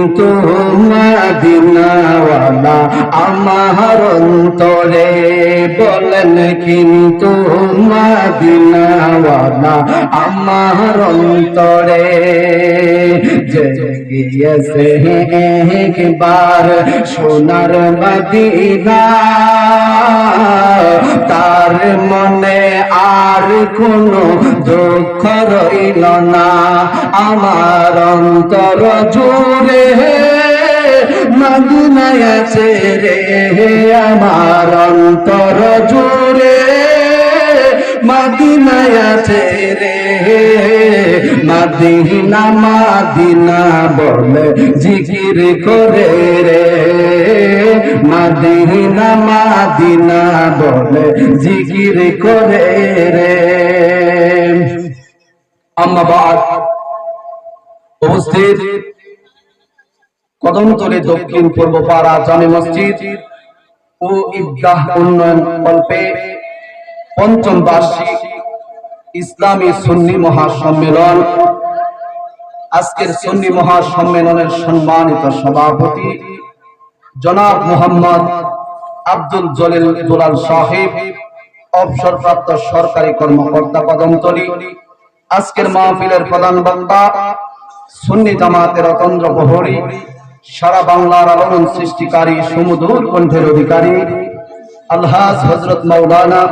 কিন্তু মদিনাওয়ালা আমার অন্তরে, বলেন কিন্তু মদিনাওয়ালা আমার অন্তরে। যে গিয়েছে একবার সোনার মদিনা, তার মনে আর কোনো দুঃখ রইল না। আমার অন্তর জুড়ে মদিনায় আছে রে, আমার অন্তর জুড়ে মদিনায় আছে রে। মদিনা মদিনা বলে জিকির করে রে, মদিনা মদিনা বলে জিকির করে রে। আম্মা বাদ, উপস্থিত কদমতলী দক্ষিণ পূর্ব পাড়া জামে মসজিদ ও ঈদগাহ উন্নয়ন কল্পে পঞ্চম বার্ষিক ইসলামী সুন্নি মহাসম্মেলন। আজকের সুন্নি মহাসম্মেলনের সম্মানিত সভাপতি জনাব মোহাম্মদ আব্দুল জলিল দুলাল সাহেব, অবসরপ্রাপ্ত সরকারি কর্মকর্তা কদমতলী। আজকের মাহফিলের প্রধান বক্তা সুন্নি জামাতের অতন্দ্র প্রহরী, সারা বাংলার আলোড়ন সৃষ্টিকারী, সুমধুর কণ্ঠের অধিকারী আলহাজ হযরত মাওলানা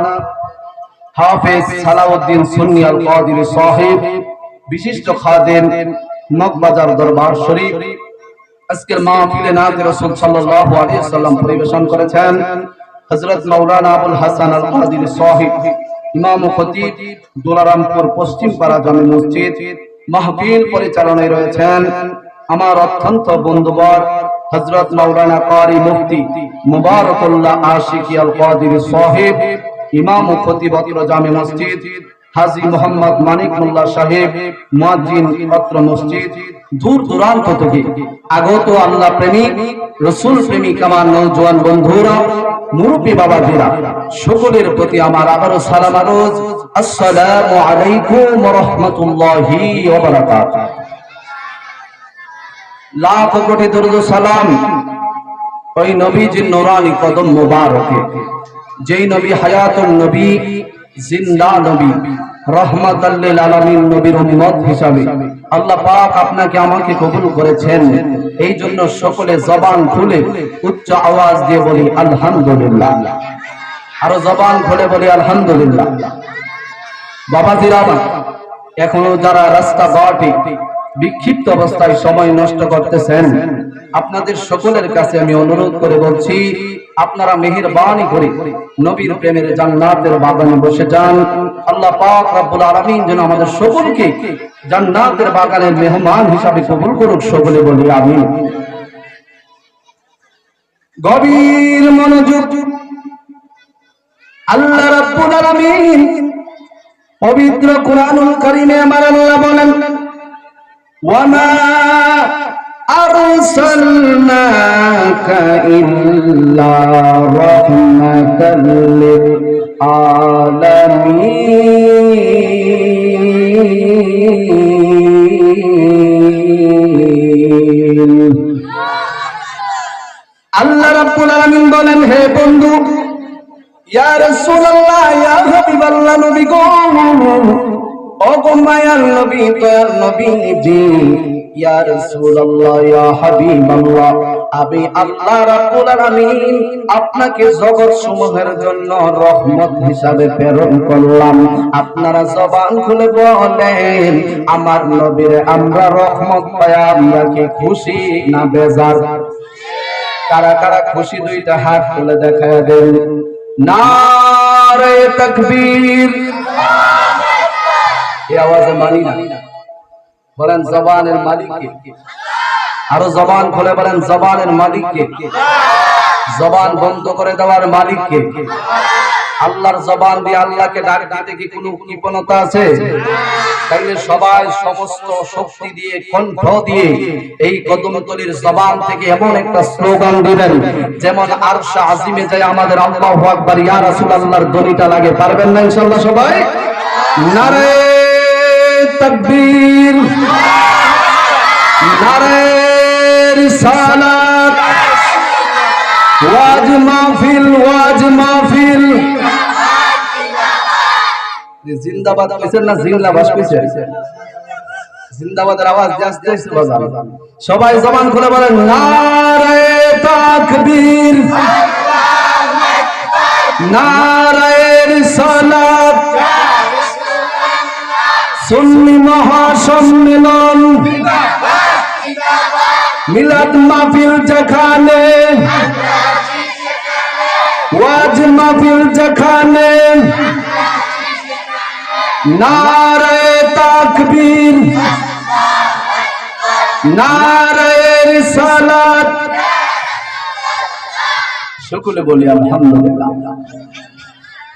হাফেজ সালাউদ্দিন সুন্নি আল কাদিরি সাহেব, বিশিষ্ট খাদেম মগবাজার দরবার শরীফ। আজকের মাহফিলে নাতে রাসূল সাল্লাল্লাহু আলাইহি ওয়াসাল্লাম পরিবেশন করেছেন হযরত মাওলানা আবুল হাসান আল কাদিরি সাহেব, ইমাম ও খতিব, দোলারামপুর পশ্চিম পাড়া জামে মসজিদ। মাহফিল পরিচালনায় রয়েছেন আমার অত্যন্ত বন্ধুবর হযরত মাওলানা কারি মুফতি মুবারকুল্লাহ আশিকি আল কাদিরি সাহেব, ইমাম ও খতিব জামে মসজিদ। হাজী মোহাম্মদ মানিক মোল্লা সাহেব, মুয়াজ্জিন অত্র মসজিদ। দূর দূরান্ত থেকে আগত আল্লাহ প্রেমিক, রসুল প্রেমিক আমার নওজোয়ান বন্ধুরা, মুরব্বী বাবাজিরা, সকলের প্রতি আমার আবারও সালাম আরজ, আসসালামু আলাইকুম ওয়া রাহমাতুল্লাহি ওয়া বারাকাতুহু। লাখ কোটি দরুদ সালাম ওই নবীজির নূরানি কদম মোবারকে, যেই নবী হায়াতুন নবী, জিন্দা নবী, রহমাতাল লিল আলামিন নবীর উম্মত হিসাবে আল্লাহ পাক আপনাকে আমাকে কবুল করেছেন। এই জন্য সকলে জবান খুলে উচ্চ আওয়াজ দিয়ে বলি আলহামদুলিল্লাহ, আরো জবান খুলে বলি আলহামদুলিল্লাহ। বাবাজিরা, এখনো যারা রাস্তা ঘাটে বিক্ষিপ্ত অবস্থায় সময় নষ্ট করতেছেন, আপনাদের সকলের কাছে আমি অনুরোধ করে বলছি, আপনারা মেহেরবানি করে নবীর প্রেমের জান্নাতের বাগানে বসে যান। আল্লাহ পাক রব্বুল আলামিন যেন আমাদের সকলকে জান্নাতের বাগানের মেহমান হিসাবে কবুল করুক, সকলে বলি আমিন। গভীর মনোযোগ, আল্লাহ রাব্বুল আলামিন পবিত্র কুরআনুল কারীমে আমার আল্লাহ বলেন, ওয়ামা আরসালনাকা ইল্লা রাহমাতাল লিল আলামিন। আল্লাহ রাব্বুল আলামিন বলেন, হে বন্ধু, ইয়া রাসূলুল্লাহ, ইয়া হাবিবাল্লাহ, নবী গো, ও গো মায়ার নবী, দয়ার নবীজি, ইয়া রাসূলুল্লাহ, ইয়া হাবিবাল্লাহ, আমি আল্লাহ রাব্বুল আলামিন আপনাকে জগৎ সমূহের জন্য রহমত হিসাবে প্রেরণ করলাম। আপনারা জবান খুলে বলেন, আমার নবীর আমরা রহমত পায়া আমরা কি খুশি না বেজার? কারা কারা খুশি দুইটা হাত তুলে দেখায় দেন। নারে তাকবীর। এই আওয়াজে মানি না, বলেন জবানের মালিক কে? আরো জবান খুলে বলেন জবানের মালিক কে? জবান বন্ধ করে দেওয়ার মালিক কে? আল্লাহর জবান দিয়ে আল্লাহকে ডাক দিতে কি কোনো কৃপণতা আছে? তাইলে সবাই সমস্ত শক্তি দিয়ে, কণ্ঠ দিয়ে এই কদমতলীর জবান থেকে এমন একটা স্লোগান দিবেন যেমন আরশে আজিমে যায় আমাদের আল্লাহু আকবার ইয়া রাসূলুল্লাহর ধ্বনিটা লাগে। পারবেন না ইনশাআল্লাহ সবাই? নারে তাকবীর, নারে রিসালাত ওয়াজ মাহফিল জিন্দাবাদ কইছেন না জিন্দাবাদ কইছেন জিন্দাবাদের আওয়াজ আস্তে আস্তে বাজান সবাই জবান খুলে বলেন নারায়ে তাকবীর নারায়ে রিসালাত সুন্নি মহাসম্মেলন মিলাদ মাহফিল যেখানে ওয়াজ মাহফিল যেখানে নারায়ে তাকবীর নারায়ে রিসালাত সকলে বলি আলহামদুলিল্লাহ।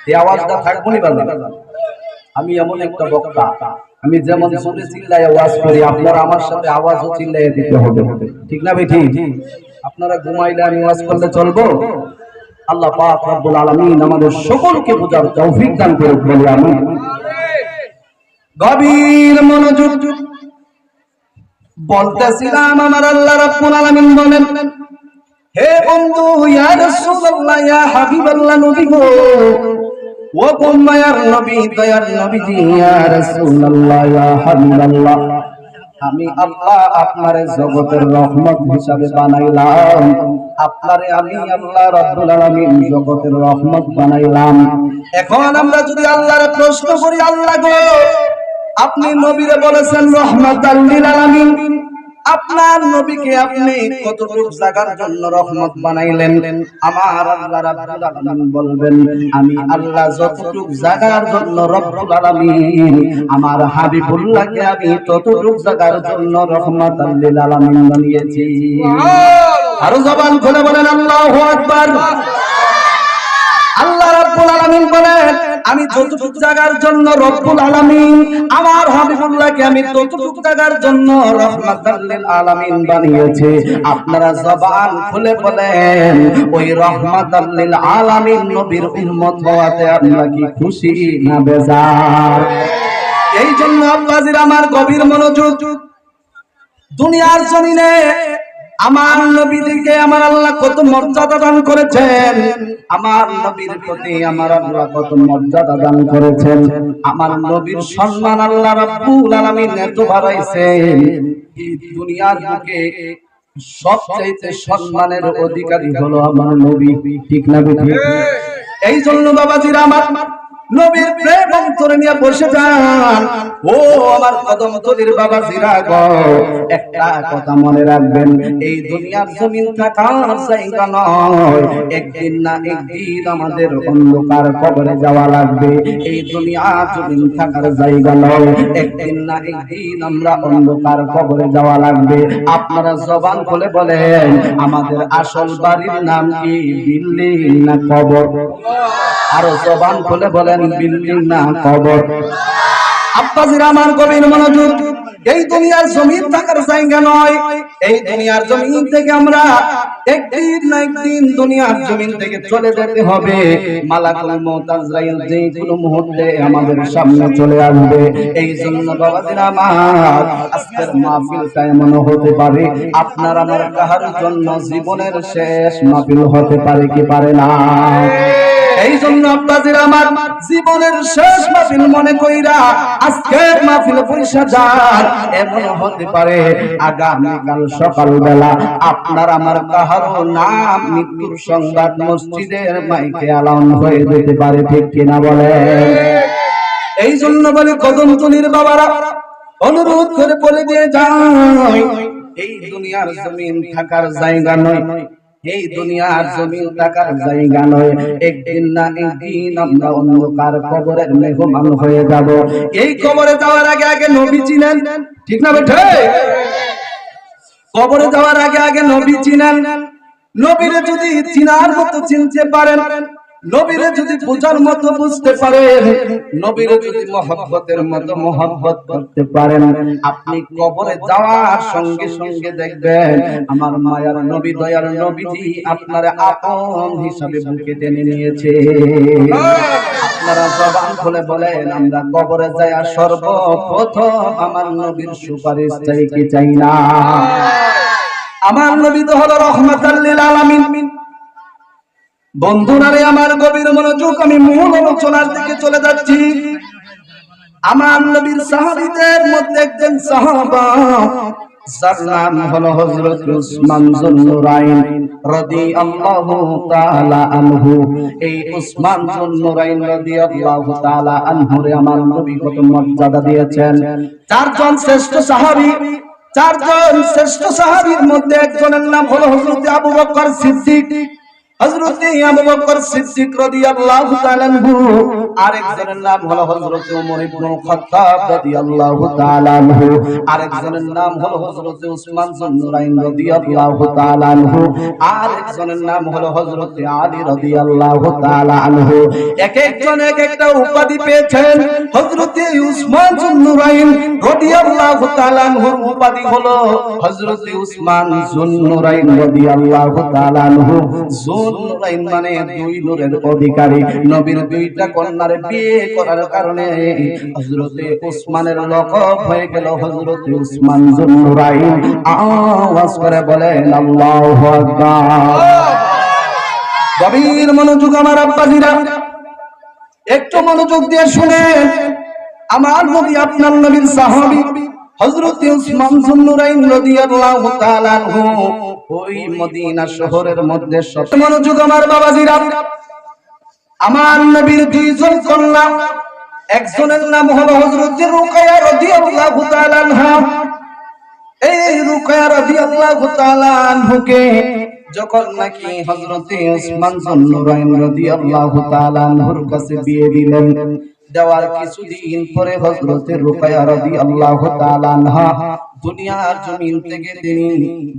এই আওয়াজটা থাকবো নি বাজার। আমি এমন একটা বক্তা, আমি যেমন জোরে চিল্লায় আওয়াজ করি, আপনারা আমার সাথে আওয়াজও চিল্লাইয়ে দিতে হবে, ঠিক না ভাই? ঠিক। আপনারা ঘুমাইলে আমি আওয়াজ করলে চলবো? আল্লাহ পাক রব্বুল আলামিন আমাদের সকলকে বোঝার তৌফিক দান করুক, বলি আমিন। গভীর মনোযোগ বলতেছিলাম, আমার আল্লাহ রাব্বুল আলামিন বলেন, হে বন্ধু, ইয়া রাসূলুল্লাহ, ইয়া হাবিবাল্লাহ, নবী গো, ও মায়ার নবী, দয়ার নবীজি, ইয়া রাসূলুল্লাহ, ইয়া হাবিবাল্লাহ, আমি আল্লাহ আপনারে জগতের রহমত হিসাবে বানাইলাম। আপনারে আমি আল্লাহ রাব্বুল আলামিন জগতের রহমত বানাইলাম। এখন আমরা যদি আল্লাহর প্রশ্ন করি, আল্লাহ গো, আপনি নবীরে বলেছেন রহমাতাল লিল আলামিন, আপনার নবীকে আপনি কতটুকু জায়গার জন্য রহমত বানাইলেন? আমার আল্লাহ রাব্বুল আলামিন বলবেন, আমি আল্লাহ যতটুকু জায়গার জন্য রব্বুল আলামিন আমার হাবিবুল্লাহকে আমি ততটুকু জায়গার জন্য রহমাতাল লিল আলামিন বানিয়েছি। আর জবান খুলে বলেন আল্লাহু আকবার। আল্লাহ রাব্বুল আলামিন বলেন, আমি যতটুকু জায়গার জন্য রব্বুল আলামিন আমার হাবিবুল্লাহকে আমি ততটুকু জায়গার জন্য রহমাতাল লিল আলামিন বানিয়েছি। আপনারা জবান খুলে বলেন, ওই রহমাতাল লিল আলামিন নবীর উম্মত হওয়াতে আমরা কি খুশি না বেজার? এই জন্য আব্বাজির আমার গভীর মনোযোগ, দুনিয়ার জমিনে আমার নবীকে আমার আল্লাহ কত মর্যাদা দান করেছেন, আমার নবীর প্রতি আমার আল্লাহ কত মর্যাদা দান করেছেন। আমার নবীর সম্মান আল্লাহ রাব্বুল আলামিন এত বাড়াইছেন, এই দুনিয়ার বুকে সবচেয়ে সম্মানের অধিকারী হলো আমার নবী, ঠিক না ঠিক? এই জন্য বাবাজিরা আমার নবীর প্রেম অন্তরে নিয়ে বসে যান। ও আমার কদম তলির বাবাজিরা গো, একটা কথা মনে রাখবেন, এই দুনিয়ার জমিন থাকার জায়গা নয়, একদিন না একদিন আমাদের অন্ধকার কবরে যাওয়া লাগবে। এই দুনিয়ার জমিন থাকার জায়গা নয়, একদিন না একদিন আমরা অন্ধকার কবরে যাওয়া লাগবে। আপনারা জবান খুলে বলেন, আমাদের আসল বাড়ির নাম কি, বিল্ডিং না কবর? আরো জবান খুলে বলেন, বিল্ডিং না কবর? আব্বাজিরা আমার গভীর মনোযোগ, এই দুনিয়ার জমিন থাকার জায়গা নয়, এই দুনিয়ার জমিন থেকে আমরা একদিন না একদিন দুনিয়ার জমিন থেকে চলে যেতে হবে। মালাকুল মউত আজরাইল যে কোনো মুহূর্তে আমাদের সামনে চলে আসবে। এই জন্য বাবাজিরা আমার আজকের মাহফিলটা এমন হতে পারে, আপনার আমার কাহার জন্য জীবনের শেষ মাহফিল হতে পারে কি পারে না? এই জন্য আব্বাজিরা আমার জীবনের শেষ মাহফিল মনে কইরা আজকের মাহফিলে পয়সা যান। এমন হতে পারে আগামীকাল সকালবেলা আপনার আমার কাহারও নাম মৃত্যুর সংবাদ মসজিদের মাইকে অ্যালাউন্স হয়ে যেতে পারে, ঠিক কিনা বলেন? এই জন্য বলে কদমতলির বাবারা অনুরোধ করে বলে দিয়ে যায়, এই দুনিয়ার জমিন থাকার জায়গা নয়, এই দুনিয়ার জমিন থাকার জায়গা নয়, একদিন না একদিন আমরা অন্ধকার কবরের মেহমান হয়ে যাব। এই কবরে যাওয়ার আগে আগে নবী চিনেন, ঠিক না বেঠে? কবরে যাওয়ার আগে আগে নবী চিনেন। নবীরে যদি চিনার মতো চিনতে পারেন, নবীরে যদি বুঝার মতো বুঝতে পারেন, নবীরে যদি মহব্বতের মতো মহব্বত করতে পারেন, আপনি কবরে যাওয়ার সঙ্গে সঙ্গে দেখবেন আমার মায়ার নবী, দয়ার নবীজি আপনার আপন হিসাবে বুকে টেনে নিয়েছে। আপনারা জবান খুলে বলেন, আমরা কবরে যাওয়ার সর্বপ্রথম আমার নবীর সুপারিশ চাই কি চাই না? আমার নবী তো হলো রহমাতাল লিল আলামিন। বন্ধুরা রে, আমার গভীর মনোযোগ, আমি মূল আলোচনার দিকে চলে যাচ্ছি। আমার নবীর সাহাবীদের মধ্যে একজন সাহাবা, যার নাম হলো হযরত উসমান যুন্নুরাইন রাদিয়াল্লাহু তাআলা আনহু। এই উসমান যুন্নুরাইন রাদিয়াল্লাহু তাআলা আনহুরে আমার নবী কত মর্যাদা দিয়েছেন। চারজন শ্রেষ্ঠ সাহাবী, চারজন শ্রেষ্ঠ সাহাবীর মধ্যে একজনের নাম হলো হযরত আবু বকর সিদ্দিক। হযরত আবু বকর সিদ্দিক রাদিয়াল্লাহু তাআলা আনহু। আরেকজনের নাম হলো হযরত ওমর ইবনে খাত্তাব রাদিয়াল্লাহু তাআলা আনহু। আরেকজনের নাম হলো হযরত উসমান যুন্নুরাইন রাদিয়াল্লাহু তাআলা আনহু। আরেকজনের নাম হলো হযরত আলী রাদিয়াল্লাহু তাআলা আনহু। এক একজন এক একটা উপাধি পেয়েছেন। হযরত উসমান যুন্নুরাইন রাদিয়াল্লাহু তাআলা আনহুর উপাধি হলো হযরত উসমান যুন্নুরাইন রাদিয়াল্লাহু তাআলা আনহু। যুন্নুরাইন মানে দুই নূরের অধিকারী। নবীর দুইটা কন্যার বিয়ে করার কারণে হযরত উসমানের লকব হয়ে গেল হযরত উসমান যুন্নুরাইন। আওয়াজ করে বলেন আল্লাহু আকবার। গভীর মনোযোগ আমার আব্বাজিরা, একটু মনোযোগ দিয়ে শুনেন। আমার নবী, আপনার নবীর সাহাবী হযরত উসমান যুন্নুরাইন রাদিয়াল্লাহু তাআলা আনহু ওই মদিনা শহরের মধ্যে সব মনোযোগ আমার বাবাজিরা। আমার নবীর দুইজন কন্যা, একজনের নাম হলো হযরত রুকায়া রাদিয়াল্লাহু তাআলা আনহা। এই রুকায়া রাদিয়াল্লাহু তাআলা আনহুকে যখন নাকি হযরত উসমান যুন্নুরাইন রাদিয়াল্লাহু তাআলা আনহুর কাছে বিয়ে দিলেন, দেওয়ার কিছুদিন পরে হযরত রুকায়া রাদিয়াল্লাহু তাআলা আনহা দুনিয়ার জমিন থেকে তিনি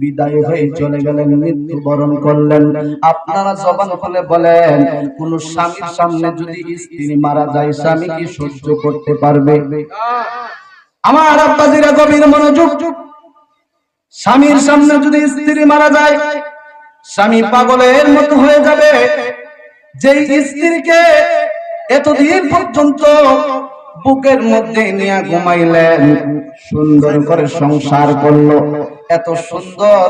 বিদায় হয়ে চলে গেলেন, মৃত্যুবরণ করলেন। আপনারা জবান খুলে বলেন, কোন স্বামীর সামনে যদি স্ত্রী মারা যায়, স্বামী কি সহ্য করতে পারবে? আমার আব্বাজিরা গভীর মনোযোগ। স্বামীর সামনে যদি স্ত্রী মারা যায়, স্বামী পাগলের মতো হয়ে যাবে। যেই স্ত্রীকে এতদিন পর্যন্ত বুকের মধ্যে নিয়ে ঘুমাইলেন, সুন্দর করে সংসার করলো, এত সুন্দর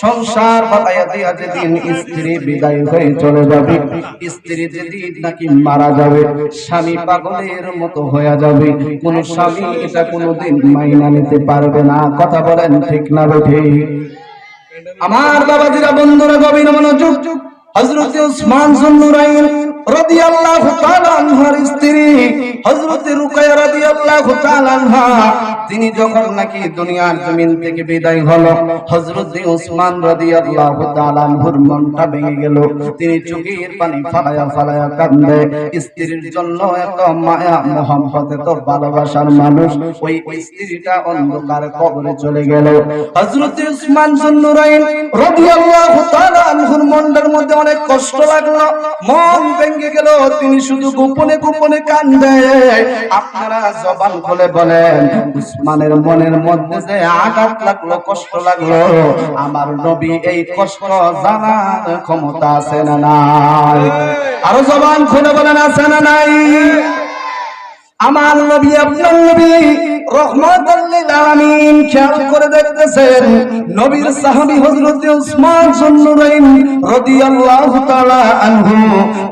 সংসার বানাইয়া দিয়া যেদিন স্ত্রী বিদায় হয়ে চলে যাবে, স্ত্রী যেদিন নাকি মারা যাবে, স্বামী পাগলের মতো হয়ে যাবে। কোন স্বামী এটা কোনোদিন মাইনা নিতে পারবে না। কথা বলেন ঠিক না ঠিক? আমার বাবাজিরা, বন্ধুরা, গভীর মনোযোগ। হযরত উসমান যুন্নুরাইন রাদিয়াল্লাহু তাআলা আনহার স্ত্রী হযরত রুকায়া রাদিয়াল্লাহু তাআলা আনহা, তিনি যখন নাকি দুনিয়ার জমিন থেকে বিদায় হলো, হযরত উসমান রাদিয়াল্লাহু তাআলা আনহুর মনটা ভেঙে গেল। তিনি চোখের পানি ফালায়া ফালায়া কাঁদে। স্ত্রীর জন্য এত মায়া মোহাম্মত, এত ভালোবাসার মানুষ, ওই স্ত্রীটা অন্ধকার কবরে চলে গেল। হযরত উসমান যুন্নুরাইন রাদিয়াল্লাহু তাআলা আনহুর মনের মধ্যে অনেক কষ্ট লাগলো, মন ভেঙে গেল। তিনি শুধু গোপনে গোপনে কাঁদে। আপনারা জবান খুলে বলেন, উসমানের মনের মধ্যে যে আঘাত লাগলো, কষ্ট লাগলো, আমার নবী এই কষ্ট জানার ক্ষমতা আছে না নাই? আরো জবান খুলে বলেন, আছে না নাই? আমার নবী, আপনার নবী রহমাতুল লিল আলামিন, খেয়াল করে দেখতেছেন নবীর সাহাবী হযরত উসমান যুন্নুরাইন রাদিয়াল্লাহু তাআলা আনহু,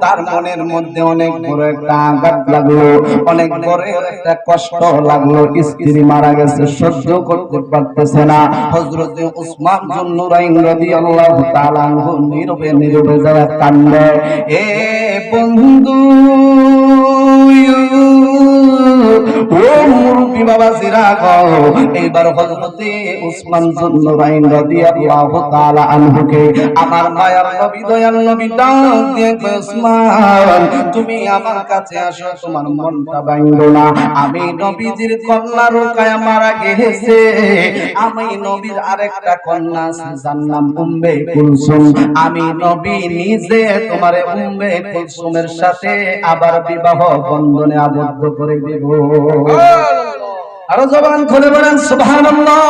তার মনের মধ্যে অনেক বড় একটা আঘাত লাগলো, অনেক বড় একটা কষ্ট লাগলো। স্ত্রী মারা গেছে, সহ্য করতে পারতেছে না। হযরত উসমান যুন্নুরাইন রাদিয়াল্লাহু তাআলা আনহু নীরবে নীরবে যারা কান্দে। এ বন্ধু, ও মুরব্বি বাবা জিরা গো, এইবার হযরত উসমান যুন্নুরাইন রাদিয়াল্লাহু তাআলা আনহুকে আমার মায়ার নবী, দয়াল নবী ডাক দিয়ে কয়, উসমান তুমি আমার কাছে আসো, তোমার মনটা ভাঙো না। আমি নবীজির কন্যা রুকায়া মারা গেছে, আমি নবীর আরেকটা কন্যা আছে যার নাম উম্মে কুলসুম, আমি নবী নিজে তোমারে উম্মে কুলসুমের সাথে আবার বিবাহ বন্ধনে আবদ্ধ করে দেব। আরো জবান খুলে বলেন সুবহানাল্লাহ।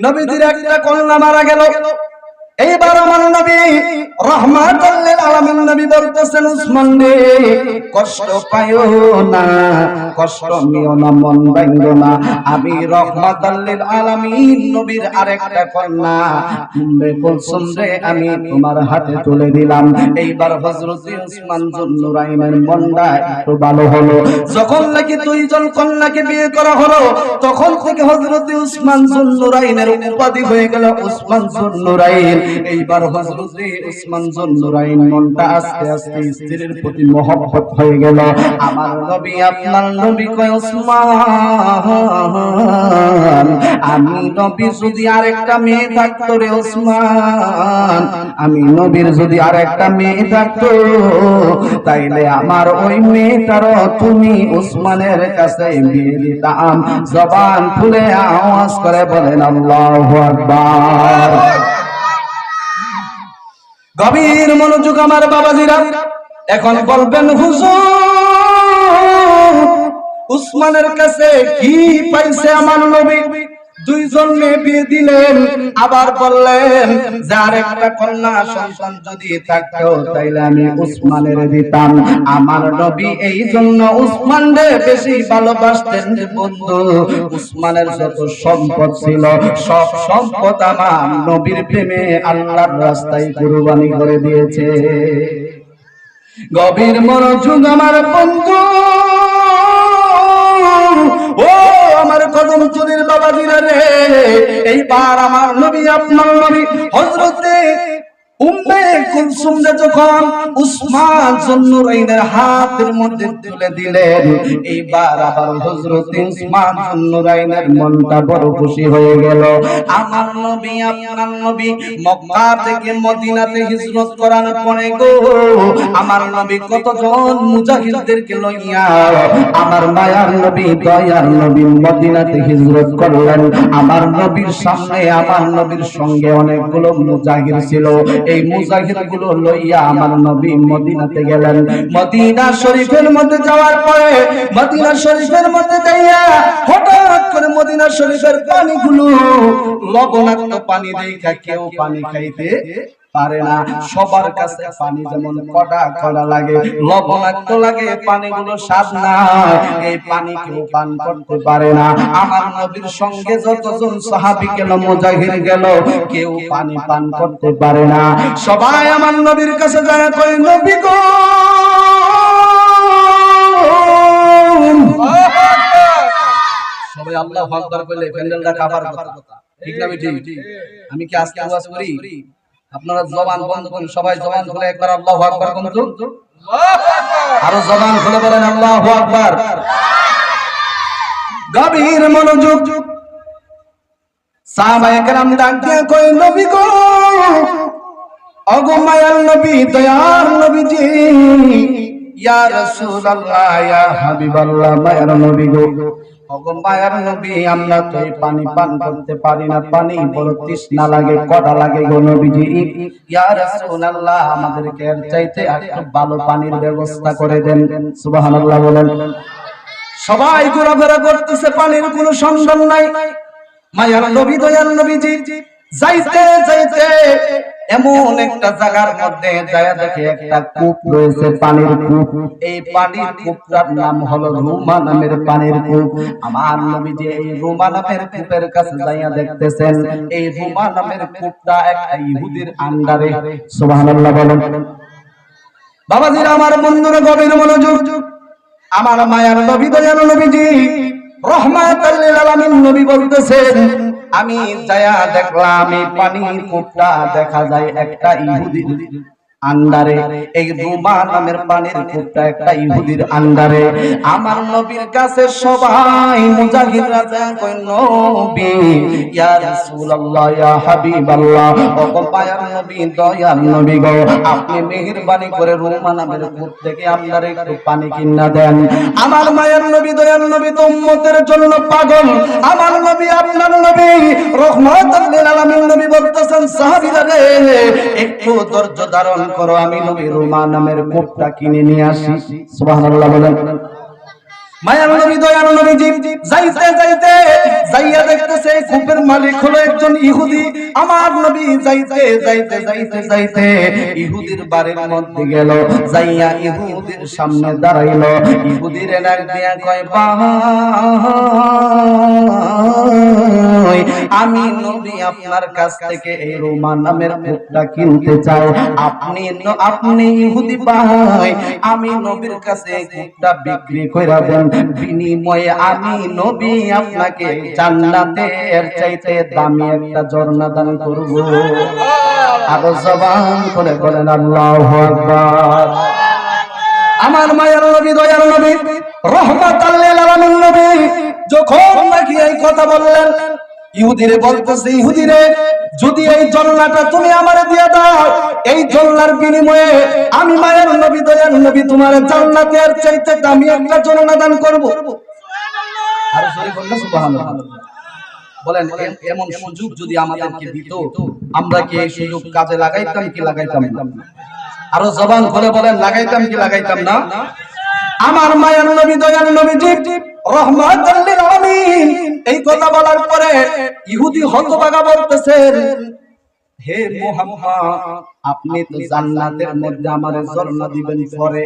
নবীজির একটা কন্যা মারা গেল, এইবার আমার নবী রাহমাতুল লিল আলামিন নবী বলতেছেন, উসমান রে কষ্ট পাইও না, কষ্ট নিও না, মন ভাঙো না। আমি রাহমাতুল লিল আলামিন নবীর আরেকটা কন্যা উম্মে কুলসুম রে আমি তোমার হাতে তুলে দিলাম। এইবার হযরত উসমান যুন্নুরাইনের মনটা একটু ভালো হলো। যখন নাকি দুইজন কন্যাকে বিয়ে করা হলো, তখন থেকে হযরত উসমান যুন্নুরাইনের উপাধি হয়ে গেল উসমান যুন্নুরাইন। এইবার হযরত উসমান যুন্নুরাইন মনটা আস্তে আস্তে স্ত্রীর প্রতি মহব্বত হয়ে গেল। আমার নবী আপনার নবী কয়, উসমান আমি নবীর যদি আরেকটা মেয়ে থাকতো রে উসমান, আমি নবীর যদি আরেকটা মেয়ে থাকতো তাইলে আমার ওই মেয়েটারও তুমি উসমানের কাছে বিয়ে দিতাম। জবান খুলে আওয়াজ করে বলেন আল্লাহু আকবার। গভীর মনোযোগ আমার বাবাজিরা। এখন বলবেন হুজুর উসমানের কাছে কি পাইছে আমার নবী? দুইজন মেয়ে বিয়ে দিলেন, আবার বললেন যে আরেকটা কন্যা সন্তান যদি থাকতো তাইলে আমি উসমানের দিতাম। আমার নবী এই জন্য উসমানকে বেশি ভালোবাসতেন যে বন্ধু উসমানের যত সম্পদ ছিল সব সম্পদ আমার নবীর প্রেমে আল্লাহর রাস্তায় কুরবানি করে দিয়েছে। গভীর মনোযোগ আমার বন্ধু, ও আমার কদম চুরির বাবাজিরা রে, এইবার আমার নবী আপনার নবী হযরতে উম্মে কুলসুম যখন উসমান যুন্নুরাইনের হাতের মধ্যে তুলে দিলেন, এইবার আবার হযরত উসমান যুন্নুরাইনের মনটা বড় খুশি হয়ে গেল। আমার নবী আপনার নবী মক্কা থেকে মদিনাতে হিজরত করার পরে গো আমার নবী কতজন মুজাহিদদেরকে লইয়া আমার মায়ার নবী দয়ার নবী মদিনাতে হিজরত করলেন। আমার নবীর সামনে আমার নবীর সঙ্গে অনেকগুলো মুজাহিদ ছিল। এই মুজাহিদগুলো লইয়া আমার নবী মদিনাতে গেলেন। মদিনা শরীফের মধ্যে যাওয়ার পরে মদিনা শরীফের মধ্যে যাইয়া হঠাৎ করে মদিনা শরীফের পানিগুলো লবণাক্ত পানি দেখা কেউ পানি খাইতে পারে না। সবার কাছে পানি যেমন কড়া কড়া লাগে, লবণাক্ত লাগে, পানিগুলো স্বাদ না, এই পানি কেউ পান করতে পারে না। আমার নবীর সঙ্গে যতজন সাহাবী গেল মুজাহিদ গেল কেউ পানি পান করতে পারে না। সবাই আমার নবীর কাছে যায় কই, নবী গো সবাই আল্লাহু আকবার বলে প্যান্ডেলটা কাভার কথা, ঠিক না বেটি? আমি কি আজকে ওয়াজ করি? আপনারা জবান বন্ধ করুন, সবাই জবান খুলে একবার আল্লাহু আকবার বলুন তো। আরো জবান খুলে বলেন আল্লাহু আকবার। গভীর মনোযোগ। সাহাবায়ে কেরাম ডাক দিয়ে কই, নবী গো, ওগো মায়ার নবী, দয়ার নবীজি, ইয়া রাসূলুল্লাহ, ইয়া হাবিবাল্লাহ, মায়ার নবী গো, ওগো মায়ার নবী, আমরা তো এই পানি পান করতে পারি না, পানি বড় তৃষ্ণা লাগে, কড়া লাগে গো নবীজি। ইয়া রাসূলুল্লাহ, আমাদেরকে এর চাইতে একটু ভালো পানির ব্যবস্থা করে দেন। সুবহানাল্লাহ বলেন। সবাই ঘোরাফেরা করতেছে, পানির কোনো সন্ধান নাই। মায়ার নবী দয়ার নবীজি যাইতে যাইতে এমন একটা জায়গার মধ্যে যায় দেখে একটা কূপ রয়েছে, পানির কূপ। এই পানির কূপটার নাম হলো রুমা নামের পানির কূপ। আমার নবীজি এই রুমা নামের কূপের কাছে যাইয়া দেখতেছেন এই রুমা নামের কূপটা একটা ইহুদির আন্ডারে। সুবহানাল্লাহ বলেন। বাবাজিরা আমার বন্ধুরা গভীর মনোযোগ। আমার মায়ার নবী দয়ার নবীজি রহমাতুল লিল আলামিন নবী বলতেছেন, আমি যায়া দেখলাম এই পানির কূপটা দেখা যায় একটা ইহুদির আন্ডারে। এই রুমা নামের পানির কূপটা একটা ইহুদির আন্ডারে। আমার নবীর কাছে সবাই মুজাহিদরা যায় কই, নবী, ইয়া রাসূলুল্লাহ, ইয়া হাবিবাল্লাহ, ওগো মায়ার নবী দয়ার নবী গো, আপনি মেহেরবানি করে রুমা নামের কূপ থেকে আপনার একটু পানি কিনা দেন। আমার মায়ার নবী দয়ার নবী তো উম্মতের জন্য পাগল। আমার নবী আপনার নবী রহমাতুল লিল আলামিন নবী বলতেছেন, সাহাবীরা রে একটু ধৈর্য ধারণ করো, আমি নবী রুমা নামের কূপটা কিনে নিয়ে আসি। সুবহানাল্লাহ বলেন। মায়ার নবী দয়ার নবীজি যাইতে যাইতে যাইয়া দেখতেছে কূপের মালিক হলো একজন ইহুদি। আমার নবী যাইতে যাইতে যাইতে যাইতে ইহুদির বাড়ির মধ্যে গেল, যাইয়া ইহুদির সামনে দাঁড়াইলো। ইহুদির ডাক দিয়া কয়, ভাই আমি নবী আপনার কাছ থেকে এই রোমা নামের উটটা কিনতে চাই। আপনি ইহুদি ভাই, আমি নবীর কাছে উটটা বিক্রি কইরা দেন, বিনিময়ে আমি নবী আপনাকে জান্নাতের চাইতে দামি একটা ঝর্ণা দান করব। আরো জবান করে বলেন আল্লাহু আকবার। আমার মায়ের নবী দয়ার নবী রহমাতাল লিল আলামিন নবী যখন নাকি এই কথা বললেন, ইহুদিরে বলতেছে, ইহুদিরে যদি এই ঝর্ণাটা তুমি আমারে দিয়ে দাও, এই ঝর্ণার বিনিময়ে আমি মায়ের নবী দয়ার নবী তোমার জান্নাতের চাইতে দামি একটা ঝর্ণা দান করব। সুবহানাল্লাহ। আর জোরে বললে সুবহানাল্লাহ। বলেন এমন সুযোগ যদি আমাদেরকে দিত, আমরা কি এই সুযোগ কাজে লাগাইতাম কি লাগাইতাম না? আরো জবান খুলে বলেন, লাগাইতাম কি লাগাইতাম না? আমার মায়ের নবী দয়ার নবীজি রহমাতুল লিল আলামিন এই কথা বলার পরে ইহুদি হতভাগা বলতেছেন, হে মুহাম্মদ আপনি তো জান্নাতের মধ্যে আমারে ঝর্ণা দিবেন পরে,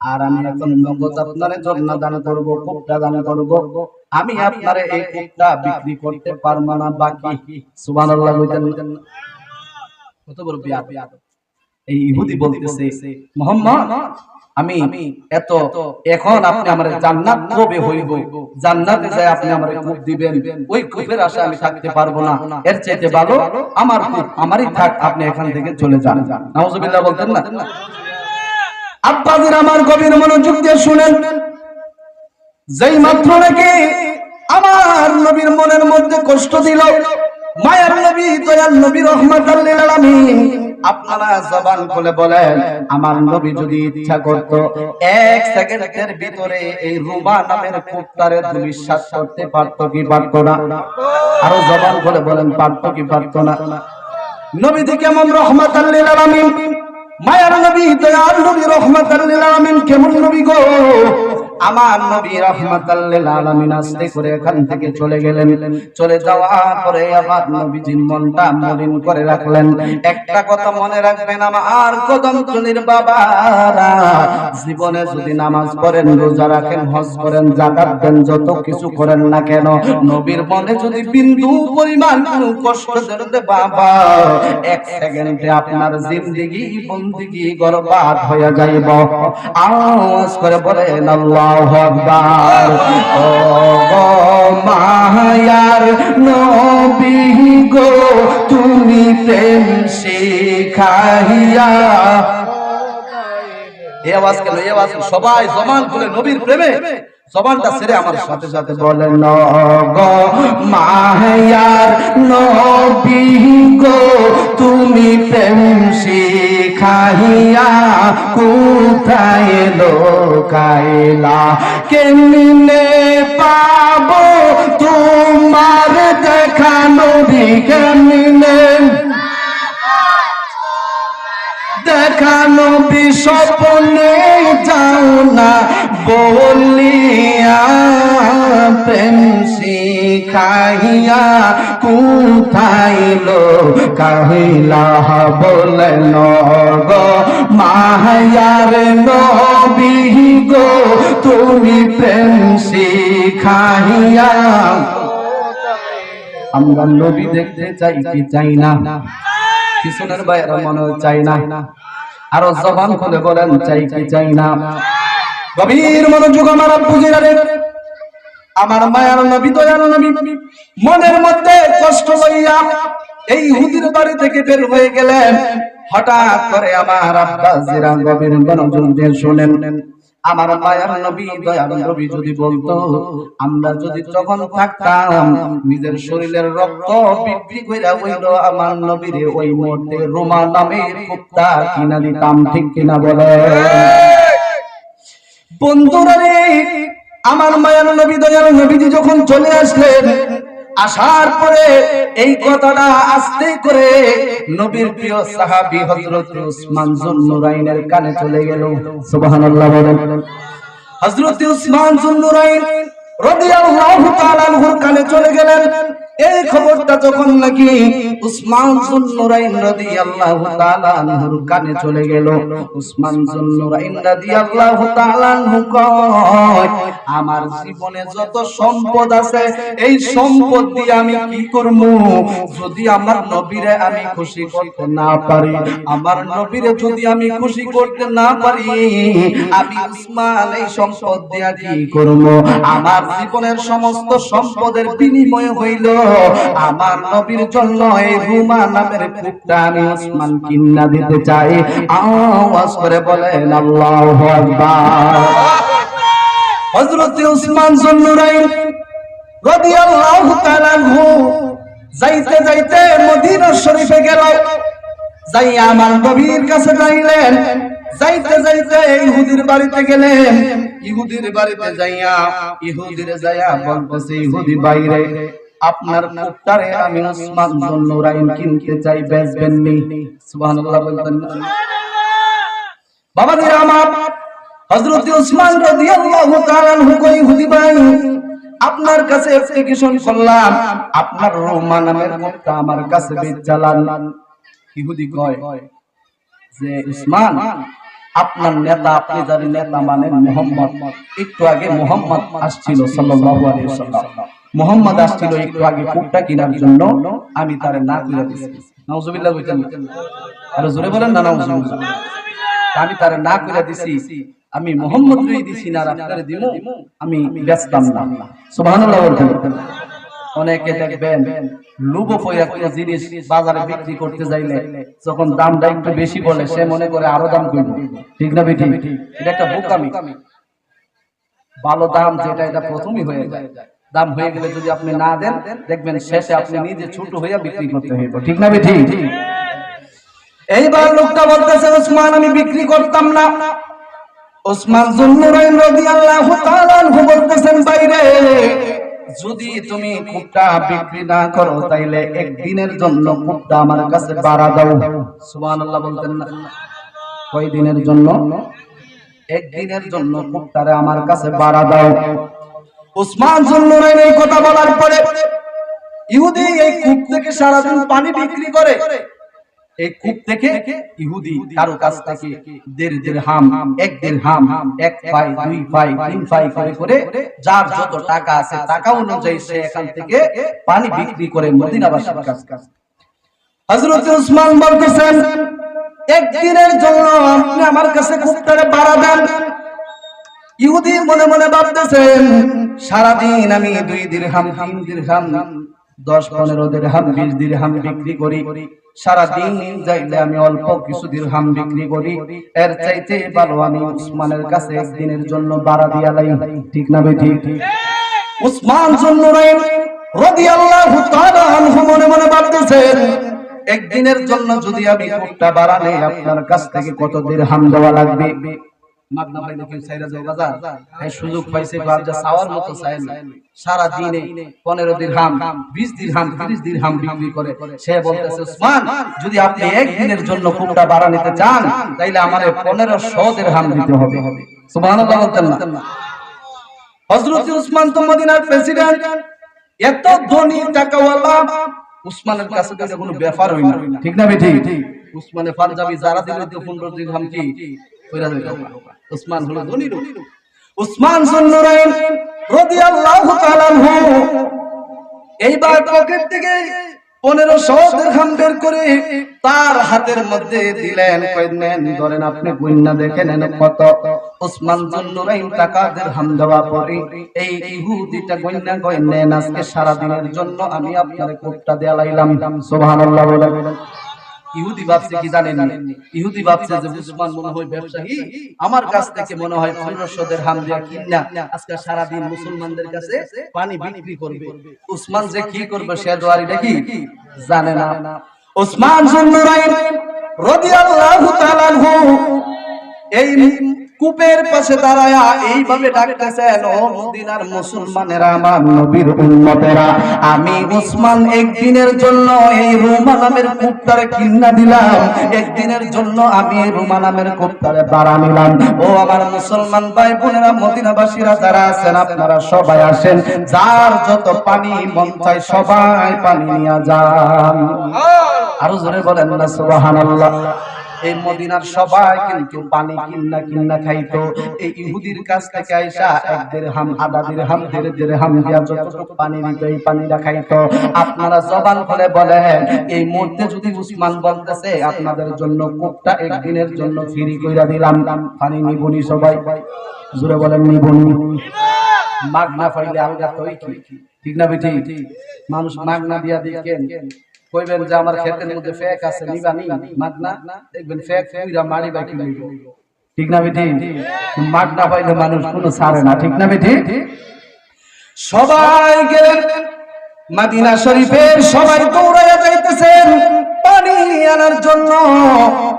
আর আমি এখন নগদ আপনারে ঝর্ণা দান করব, কূপটা দান করব, আমি আপনারে এই কূপটা বিক্রি করতে পারবো না। বাকি সুবহানাল্লাহ কইতেন না? কত বড় বিয়াদ। এই ইহুদি বলতেছে, মুহাম্মদ আমি এত এখন আপনি আমারে জান্নাত কবে হইব, জান্নাতে যায় আপনি আমারে কূপ দিবেন, ওই কূপের আশায় আমি থাকতে পারবো না, এর চাইতে ভালো আমার কূপ আমারই থাক, আপনি এখান থেকে চলে যান। নাউজুবিল্লাহ বলতেন না? আব্বাদের আমার গভীর মনোযোগ দিয়ে শুনেন, যেই মাত্র নাকি আমার নবীর মনের মধ্যে কষ্ট দিল মায়ার নবী দয়াল নবী রহমাতুল লিল আলামিন, আপনারা জবান খুলে বলেন, আমার নবী যদি ইচ্ছা করত এক সেকেন্ডের ভিতরে এই রুমা নামের কূপটারে দুলিশাত করতে পারত কি পারত না? আরো জবান খুলে বলেন, পারত কি পারত না? নবীজি কেমন রহমাতুল লিল আলামিন, মায়ার নবী দয়াল নবী রহমাতুল লিল আলামিন কেমন নবী গো। আমার নবী রাহমাতাল লিল আলামিন আস্তে করে এখান থেকে চলে গেলেন। চলে যাওয়ার পরে আমার নবীজির মনটা মলিন করে রাখলেন। একটা কথা মনে রাখবেন আমার কদমতলির বাবারা, জীবনে যদি নামাজ পড়েন, রোজা রাখেন, হজ করেন, যাকাত দেন, যত কিছু করেন না কেন, নবীর মনে যদি বিন্দু পরিমাণ কোনো কষ্ট দিতে বাবা, এক সেকেন্ডে আপনার জিন্দেগি বন্দেগি বরবাদ হয়ে যাইব। আওয়াজ করে বলেন আল্লাহু আকবার। ও গো মায়ার নবী গো, তুমি প্রেম শিখাইয়া, এই আওয়াজ কেন? এই আওয়াজ সবাই জবান খুলে নবীর প্রেমে জবানটা ছেড়ে আমার সাথে সাথে বলেন, গো মায়ার নবী গো, তুমি প্রেম শিখাইয়া কোথায় লোকাইলা, কেমনে পাবো তোমার দেখা নবী, কেমনে দেখা নবী, স্বপ্নে যাও না বলিয়া, প্রেম শিখাইয়া কোথায় লোকাইলা, বলেন গো মায়ার নবী গো, তুমি প্রেম শিখাইয়া। আমরা নবী দেখতে চাই কি চাই না? পিছনের বাইরে মনে চাই না? আরো জবান খুলে বলেন, চাই কি চাই না? গভীর মনোযোগ আমার বুঝিরা রে, আমার মায়ার নবী দয়াল নবী মনের মধ্যে কষ্ট লইয়া এই ইহুদির বাড়ি থেকে বের হয়ে গেলেন। হঠাৎ করে আমার আব্বা জিরা গভীর মনোযোগ দিয়ে শুনেন, আমার মায়ার নবী দয়াল নবী যদি বলতো, আমরা যদি তখন থাকতাম নিজের শরীরের রক্ত বিক্রি কইরা হইলো আমার নবীরে ওই মুহূর্তে রোমা নামের কুত্তা কিনা দিতাম। ঠিক কিনা বলে বন্ধুরা রে? আমার মায়ার নবী দয়াল নবীজি যখন চলে আসলেন, আসার পরে এই কথাটা আস্তে করে নবীর প্রিয় সাহাবী হযরত উসমান যুন নুরাইনের কানে চলে গেল। সুবহানাল্লাহ বলেন। হযরত উসমান যুন্নুরাইন রাদিয়াল্লাহু তাআলা আনহুর কানে চলে গেলেন। এই খবরটা যখন নাকি উসমান যুন্নুরাইন রাদিয়াল্লাহু তাআলা আনহুর কানে চলে গেল, উসমান যুন্নুরাইন রাদিয়াল্লাহু তাআলা আনহু কয়, আমার জীবনে যত সম্পদ আছে এই সম্পদ দিয়ে আমি কি করব? যদি আমার নবীরে আমি খুশি করতে না পারি, আমার নবীরে যদি আমি খুশি করতে না পারি, আমি উসমান এই সম্পদ দিয়ে কি করব? আমার জীবনের সমস্ত সম্পদের বিনিময় হইল আমার নবীর জন্য এই রুমা নামের কুকুরটা আমি উসমান কিন্না দিতে চাই। আওয়াজ করে বলেন আল্লাহু আকবার। হযরত উসমান যুন্নুরাইন রাদিয়াল্লাহু তাআলা আনহু যাইতে যাইতে মদিনা শরীফে গেল, যাইয়া আমার নবীর কাছে যাইলেন। যাইতে যাইতে ইহুদির বাড়িতে গেলেন। ইহুদির বাড়িতে যাইয়া বলতেছে, ইহুদি বাইরে, আপনার কুকুরটারে আমি উসমান যুন্নুরাইন কিনতে চাই, বেচবেন নি? সুবহানাল্লাহ বলতেন না? বাবাজি আমার, হযরত উসমান রাদিয়াল্লাহু তাআলা আনহু কই, ইহুদি ভাই, আপনার কাছে অ্যাপ্লিকেশন করলাম, আপনার রোমা নামের কুকুরটা আমার কাছে বেচালান। ইহুদি কয় যে, উসমান, আপনার নেতা, আপনি যার নেতা মানেন মুহাম্মদ, একটু আগে মুহাম্মদ আসছিল সাল্লাল্লাহু আলাইহি ওয়াসাল্লাম, মুহাম্মদ আসছিল একটু আগে কুকুরটা কেনার জন্য, আমি তারে না কইরা দিছি। নাউজুবিল্লাহ বলতেন না? আর জোরে বলেন না নাউজুবিল্লাহ। আমি তারে না কইরা দিছি, আমি মুহাম্মদ রই দিছি না, আপনারে দিমু, আমি বেচতাম না। সুবহানাল্লাহ বলতেন। অনেকে দেখবেন লোভ হইয়া কোনো জিনিস বাজারে বিক্রি করতে যাইলে যখন দামটা একটু বেশি বলে, সে মনে করে আরো দাম কইব। ঠিক না বেঠিক? এটা একটা বোকামি। ভালো দাম যেটা, এটা প্রথমই হয়ে যায়। দাম হয়ে গেলে যদি আপনি না দেন, দেখবেন শেষে আপনি নিজে ছোট হইয়া বিক্রি করতে হইব। ঠিক না বেঠিক? এইবার লোকটা বলতেছে, উসমান, আমি বিক্রি করতাম না। উসমান যুন্নুরাইন রাদিয়াল্লাহু তাআলা আনহু বলতেছেন, বাইরে, যদি তুমি কুকুরটা বিক্রি না করো তাইলে একদিনের জন্য কুকুরটা আমার কাছে ভাড়া দাও। সুবহানাল্লাহ বলতেন না? কয় দিনের জন্য? একদিনের জন্য কুকুরটারে আমার কাছে ভাড়া দাও। উসমান যুন্নুরাইন এই কথা বলার পরে ইহুদি এই কূপ থেকে সারাদিন পানি বিক্রি করে। এই কূপ থেকে ইহুদি কারো কাছ থেকে 1.5 দিরহাম, 1 দিরহাম, 1 পাই, 2 পাই, 3 পাই করে যার যত টাকা আছে টাকা অনুযায়ী সে এখান থেকে পানি বিক্রি করে মদিনাবাসীর কাছে। হযরত উসমান বলতেছেন, একদিনের জন্য আপনি আমার কাছে কুকুরটারে ভাড়া দেন। ইহুদি মনে মনে ভাবতেছেন, সারাদিন আমি 2 দিরহাম, 3 দিরহাম, 10-15 দিরহাম, 20 দিরহাম বিক্রি করি, সারাদিন যাইলে আমি অল্প কিছু দিরহাম বিক্রি করি, এর চাইতে ভালো আমি উসমানের কাছে একদিনের জন্য ভাড়া দিয়া লাই। ঠিক না বেঠিক? উসমান যুন্নুরাইন রাদিয়াল্লাহু তাআলা আনহু মনে মনে ভাবতেছেন, একদিনের জন্য যদি আমি কুকুরটা ভাড়া নেই, আপনার কাছ থেকে কত দিরহাম দেওয়া লাগবে? মাগনা ভাই দেখেন সাইরা যায় বাজার, এই সুযোগ পাইছে, বাজার চাওয়ার মতো চায় না। সারা দিনে 15 দিরহাম, 20 দিরহাম, 30 দিরহাম বিক্রি করে। সে বলতেছে, উসমান, যদি আপনি একদিনের জন্য কুকুরটা ভাড়া নিতে চান তাইলে আমারে 1500 দিরহাম দিতে হবে। সুবহানাল্লাহ বলতেন না? হযরত উসমান তো মদিনার প্রেসিডেন্ট, এত ধনী টাকাওয়ালা, উসমানের কাছে তো কোনো ব্যাপার হই না। ঠিক না বেঠিক? উসমানের পাঞ্জাবি যারা দিল 15 দিরহাম কি কইরা যাইতো। উসমান হলো ধনী লোক। উসমান যুন্নুরাইন রাদিয়াল্লাহু তাআলা আনহু এইবার পকেট থেকে 1500 দিরহাম বের করে তার হাতের মধ্যে দিলেন, কইলেন, ধরেন আপনি গুণনা দেখেন এনে কত। উসমান যুন্নুরাইন টাকা দিরহাম দেওয়া পরে এই ইহুদিটা গুণনা কইলেন, আজকে সারা দিনের জন্য আমি আপনারে কোপটা দেয়া লাইলাম। সুবহানাল্লাহ বলেন। ইহুদি ভাবছে কি জানেন? ইহুদি ভাবছে যে উসমান মনে হয় ব্যবসায়ী, আমার কাছ থেকে মনে হয় 1500 দিরহাম দিয়া কিনা আজকে সারা দিন মুসলমানদের কাছে পানি বিক্রি করবে। উসমান যে কি করবে সে দোয়ারি দেখি জানে না। উসমান যুন্নুরাইন রাদিয়াল্লাহু তাআলা আনহু এই কূপের পাশে দাঁড়ায়া এইভাবে ডাকতেছেন, ও মদিনার মুসলমানেরা, আমার নবীর উম্মতেরা, আমি উসমান একদিনের জন্য এই রুমা নামের কূপটারে কিনা দিলাম, একদিনের জন্য আমি এই রুমা নামের কূপটারে ভাড়া নিলাম। ও আমার মুসলমান ভাই বোনেরা, মদিনাবাসীরা যারা আছেন, আপনারা সবাই আসেন, যার যত পানি মন চায় সবাই পানি নিয়ে যান। আরো জোরে বলেন না সুবহানাল্লাহ। এই মদিনার সবাই কিন্তু পানি কিন্না খাইতো। এই ইহুদির কাছ থেকে আইসা 1 দিরহাম, আধা দিরহাম, 1.5 দিরহাম দিয়া যতটুকু পানি দিত এই পানিটা খাইতো। আপনারা জবান খুলে বলেন, এই মুহূর্তে যদি উসমান বলতেছে আপনাদের জন্য কূপটা একদিনের জন্য ফ্রি কইরা দিলাম, পানি নিবনি সবাই? জোরে বলেন নিবনি? মাগনা পাইলে আলগা তো ঠিক না বেটি? মানুষ মাগনা দিয়া দিকেন, কইবেন যে আমার ক্ষেতের মধ্যে ফেক আছে, নিবানি মাগনা, দেখবেন ফেক পুরা মারি বাকি লইব, ঠিক না বেটি? মাগনা পাইলে মানুষ কোনো ছাড়ে না, ঠিক না বেটি? সবাই গেলেন মদিনা শরীফের, সবাই দৌড়াইয়া যাইতেছেন পানি আনার জন্য।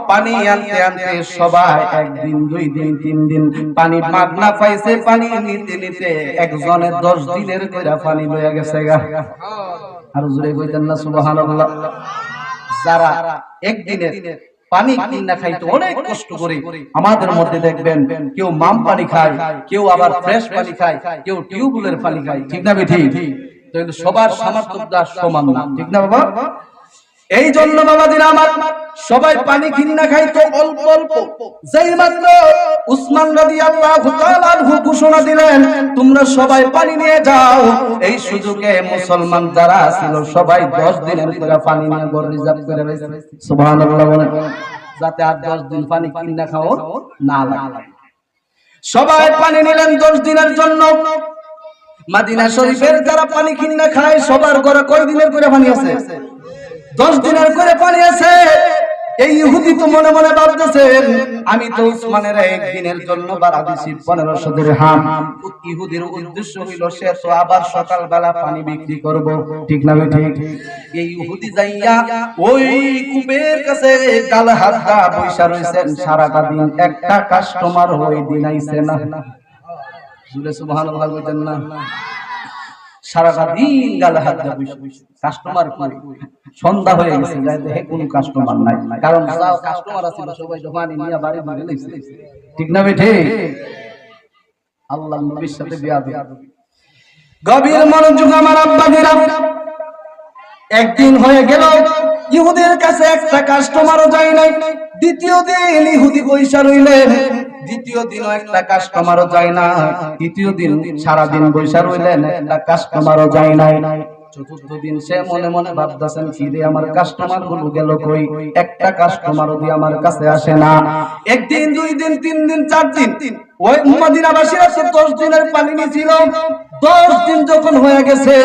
পানি আনতে আনতে সবাই 1 দিন 2 দিন 3 দিন পানি মাগনা পাইছে। পানি নিতে নিতে একজনের 10 দিনের কইরা পানি লইয়া গেছে গা। আর জোরে কইতেন না সুবহানাল্লাহ। যারা একদিনের পানি কিনা খাইতো অনেক কষ্ট করে, আমাদের মধ্যে দেখবেন কেউ মাম পানি খায়, কেউ আবার ফ্রেশ পানি খায়, কেউ টিউবওয়েলের পানি খায়, ঠিক না বেঠি? তো সবার সামর্থ্যটা সমান না, ঠিক না বাবা? এই জন্য বাবাজিরা আমার, সবাই পানি কিনা খাইতো অল্প অল্প। যেই মাত্র উসমান রাদিয়াল্লাহু তাআলা আনহু ঘোষণা দিলেন তোমরা সবাই পানি নিয়ে যাও, এই সুযোগে মুসলমান যারা ছিল সবাই 10 দিনের করে পানি নিয়ে ঘর রিজার্ভ করে রাখছে। সুবহানাল্লাহ বলেন, যাতে আর 10 দিন পানি কিনা খাও না লাগে। সবাই পানি নিলেন 10 দিনের জন্য। মদিনা শরীফের যারা পানি কিনা খায় সবার ঘরে কয় দিনের করে পানি আছে? 10 দিনের করে পানি আছে। এই ইহুদি তো মনে মনে ভাবতেছেন, আমি তো উসমানের 1 দিনের জন্য ভাড়া দিছি 1500 দিরহাম। ইহুদির উদ্দেশ্য হইল সে তো আবার সকালবেলা পানি বিক্রি করব, ঠিক না ঠিক? এই ইহুদি যাইয়া ওই কূপের কাছে গাল হাত দা বইসা রইছেন সারাটা দিন, একটা কাস্টমার হই দিন আইছে না। জুরে সুবহানাল্লাহ বলেন না? সারাটা দিন গাল হাত দা বইসা, কাস্টমার কই? সন্ধ্যা হয়ে গেছে, যাই দেখে কোনো কাস্টমার নাই, কারণ যাও কাস্টমার আছে সবাই দোকানে নিয়ে বাড়ি ধরে লইছে, ঠিক না বেঠে? আল্লাহর নবীর সাথে বিয়াদবি। গভীর মনোযোগ আমার আব্বাদিরা। একদিন হয়ে গেল, ইহুদের কাছে একটা কাস্টমারও যায় নাই। দ্বিতীয় দিন ইহুদি বইসা রইলেন, দ্বিতীয় দিনও একটা কাস্টমারও যায় না। তৃতীয় দিন সারা দিন বইসা রইলেন, একটা কাস্টমারও যায় নাই। চতুর্থ দিন সে মনে মনে ভাবতেছেন, কি রে আমার কাস্টমার গুলো গেল কই? একটা কাস্টমারও দিয়ে আমার কাছে আসে না। 1 দিন 2 দিন 3 দিন 4 দিন ওই মদিনাবাসীরা 10 দিনের পানি নিছিল। 10 দিন যখন হয়ে গেছে,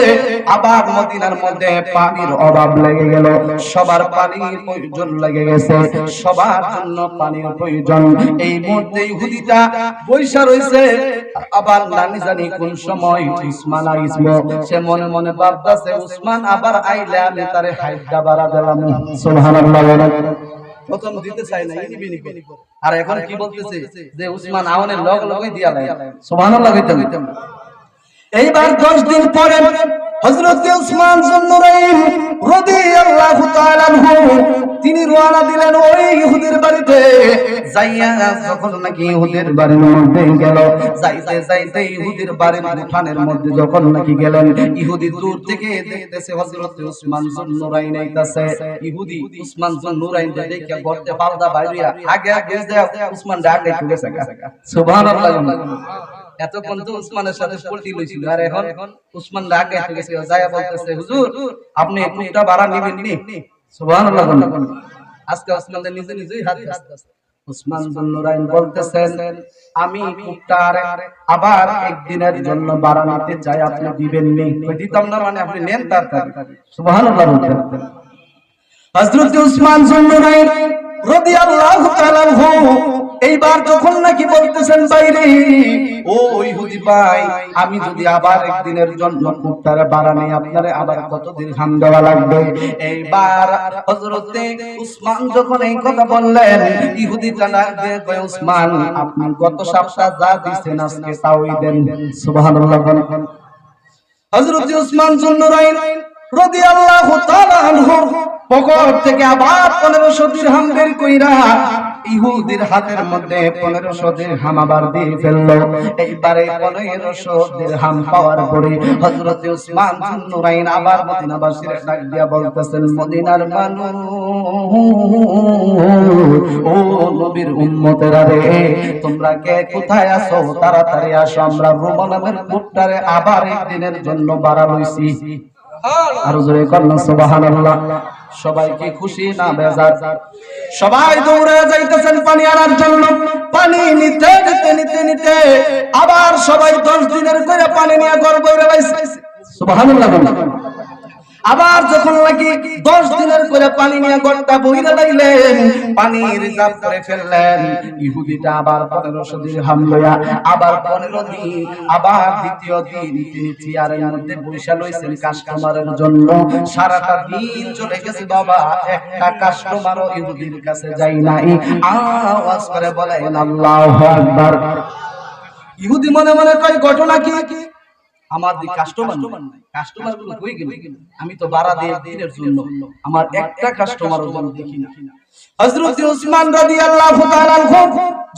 আবার মদিনার মধ্যে পানির অভাব লেগে গেল। সবার পানির প্রয়োজন লেগে গেছে, সবার জন্য পানির প্রয়োজন। এই মুহূর্তে ইহুদিটা বৈশা রইছে, আবার নানি জানি কোন সময় উসমান আইসবো। সে মনে মনে ভাবতেছে, উসমান আবার আইলে আমি তারে হাইদা বাড়া দিলাম। সুবহানাল্লাহ বলেন। প্রথম দিতে চাই না, ইনিবিনি করে। আর এখন কি বলতেছে যে উসমান আওনের লগ লগই দিয়া লাগে। সুবহানাল্লাহ কইতেন। এইবার 10 দিন পরে হযরত উসমান যুন্নুরাইন রাদিয়াল্লাহু তাআলা আনহু তিনি রওনা দিলেন ওই ইহুদির বাড়িতে। যাইয়া যখন নাকি ইহুদির বাড়ির মধ্যে গেল, যাইতে যাইতে ইহুদির বাড়ির উঠানের মধ্যে যখন নাকি গেলেন, ইহুদি দূর থেকে দেখতেছে হযরত উসমান যুন্নুরাইন আইতাছে। ইহুদি উসমান যুন্নুরাইন দেখে গর্তে পালদা বাইরিয়া আগে আগে যায় উসমান ডাকে গেছে। সুবহানাল্লাহ। এতক্ষণ তো উসমানের সাথে পল্টি লইছিল, আর এখন উসমান রাগে হয়ে গেছে, যায় বলতেছে, হুজুর আপনি কূপটা ভাড়া নেবেন নি? সুবহানাল্লাহ। আজকে উসমান নিজে নিজেই হাত দিচ্ছে। উসমান যুন্নুরাইন বলতেছেন, আমি কূপটা আবার 1 দিনের জন্য ভাড়া নিতে চাই, আপনি দিবেন নি? কই দিতাম না মানে আপনি নেন তাড়াতাড়ি। সুবহানাল্লাহ বলতেন। হযরত উসমান যুন্নুরাইন রাদিয়াল্লাহু তাআলা আনহু এইবার যখন নাকি বলতেছেন বাইরে, ও ইহুদি ভাই, আমি যদি আবার একদিনের জন্য কুফটারে বাড়ানি, আপনারে আবার কত দিরহাম দেওয়া লাগবে? এইবার হযরতে উসমান যখন এই কথা বললেন, ইহুদি তালা দিয়ে কয়, উসমান আপনি গত সপ্তাহ যা দিয়েছেন আজকে তাওই দেন। সুবহানাল্লাহ। হযরত উসমান যুন্নুরাইন রাদিয়াল্লাহু তাআলা আনহু পকেট থেকে আবার 1500 দিরহাম বের কইরা ইহুদির হাতের মধ্যে 1500 দিরহাম আবার দিয়ে ফেললো। এইবারে 1500 দিরহাম পাওয়ার পরে হযরত উসমান যুন্নুরাইন আবার মদিনাবাসীর ডাক দিয়া বলতেছেন, মদিনার মানুষ, ও নবীর উম্মতেরা রে, তোমরা কে কোথায় আছো? তাড়াতাড়ি আসো, আমরা রুমানামের কুটটারে আবার একদিনের জন্য বাড়া লইছি। আর জোরে কন্যা সুবহানাল্লাহ। সবাই কি খুশি না বেজার? সবাই দৌড়ে যাইতেছেন পানি আনার জন্য। পানি নিতে নিতে নিতে নিতে আবার সবাই 10 দিনের করে পানি নিয়ে ঘর বইরে বাইছে। সুবহানাল্লাহ। আবার যখন নাকি 10 দিনের করে পানি নিয়ে ঘরটা বইরা লাইলেন, পানি রিজার্ভ করে ফেললেন, ইহুদিটা আবার 1500 দিরহাম লইয়া আবার 15 দিন, আবার দ্বিতীয় দিন তিনি চেয়ারের মধ্যে বসে লইছেন কাস্টমারের জন্য। সারাটা দিন চলে গেছে বাবা, একটা কাস্টমারও ইহুদির কাছে যাই নাই। আওয়াজ করে বলেন আল্লাহু আকবার। ইহুদি মনে মনে কয়, ঘটনা কি? আমার দি কাস্টমার নাই, কাস্টমার গুলো কই গেল? আমি তো ভাড়া দিয়ে দিনের জন্য, আমার একটা কাস্টমারও যেন দেখি না। হযরত উসমান রাদিয়াল্লাহু তাআলা আনহু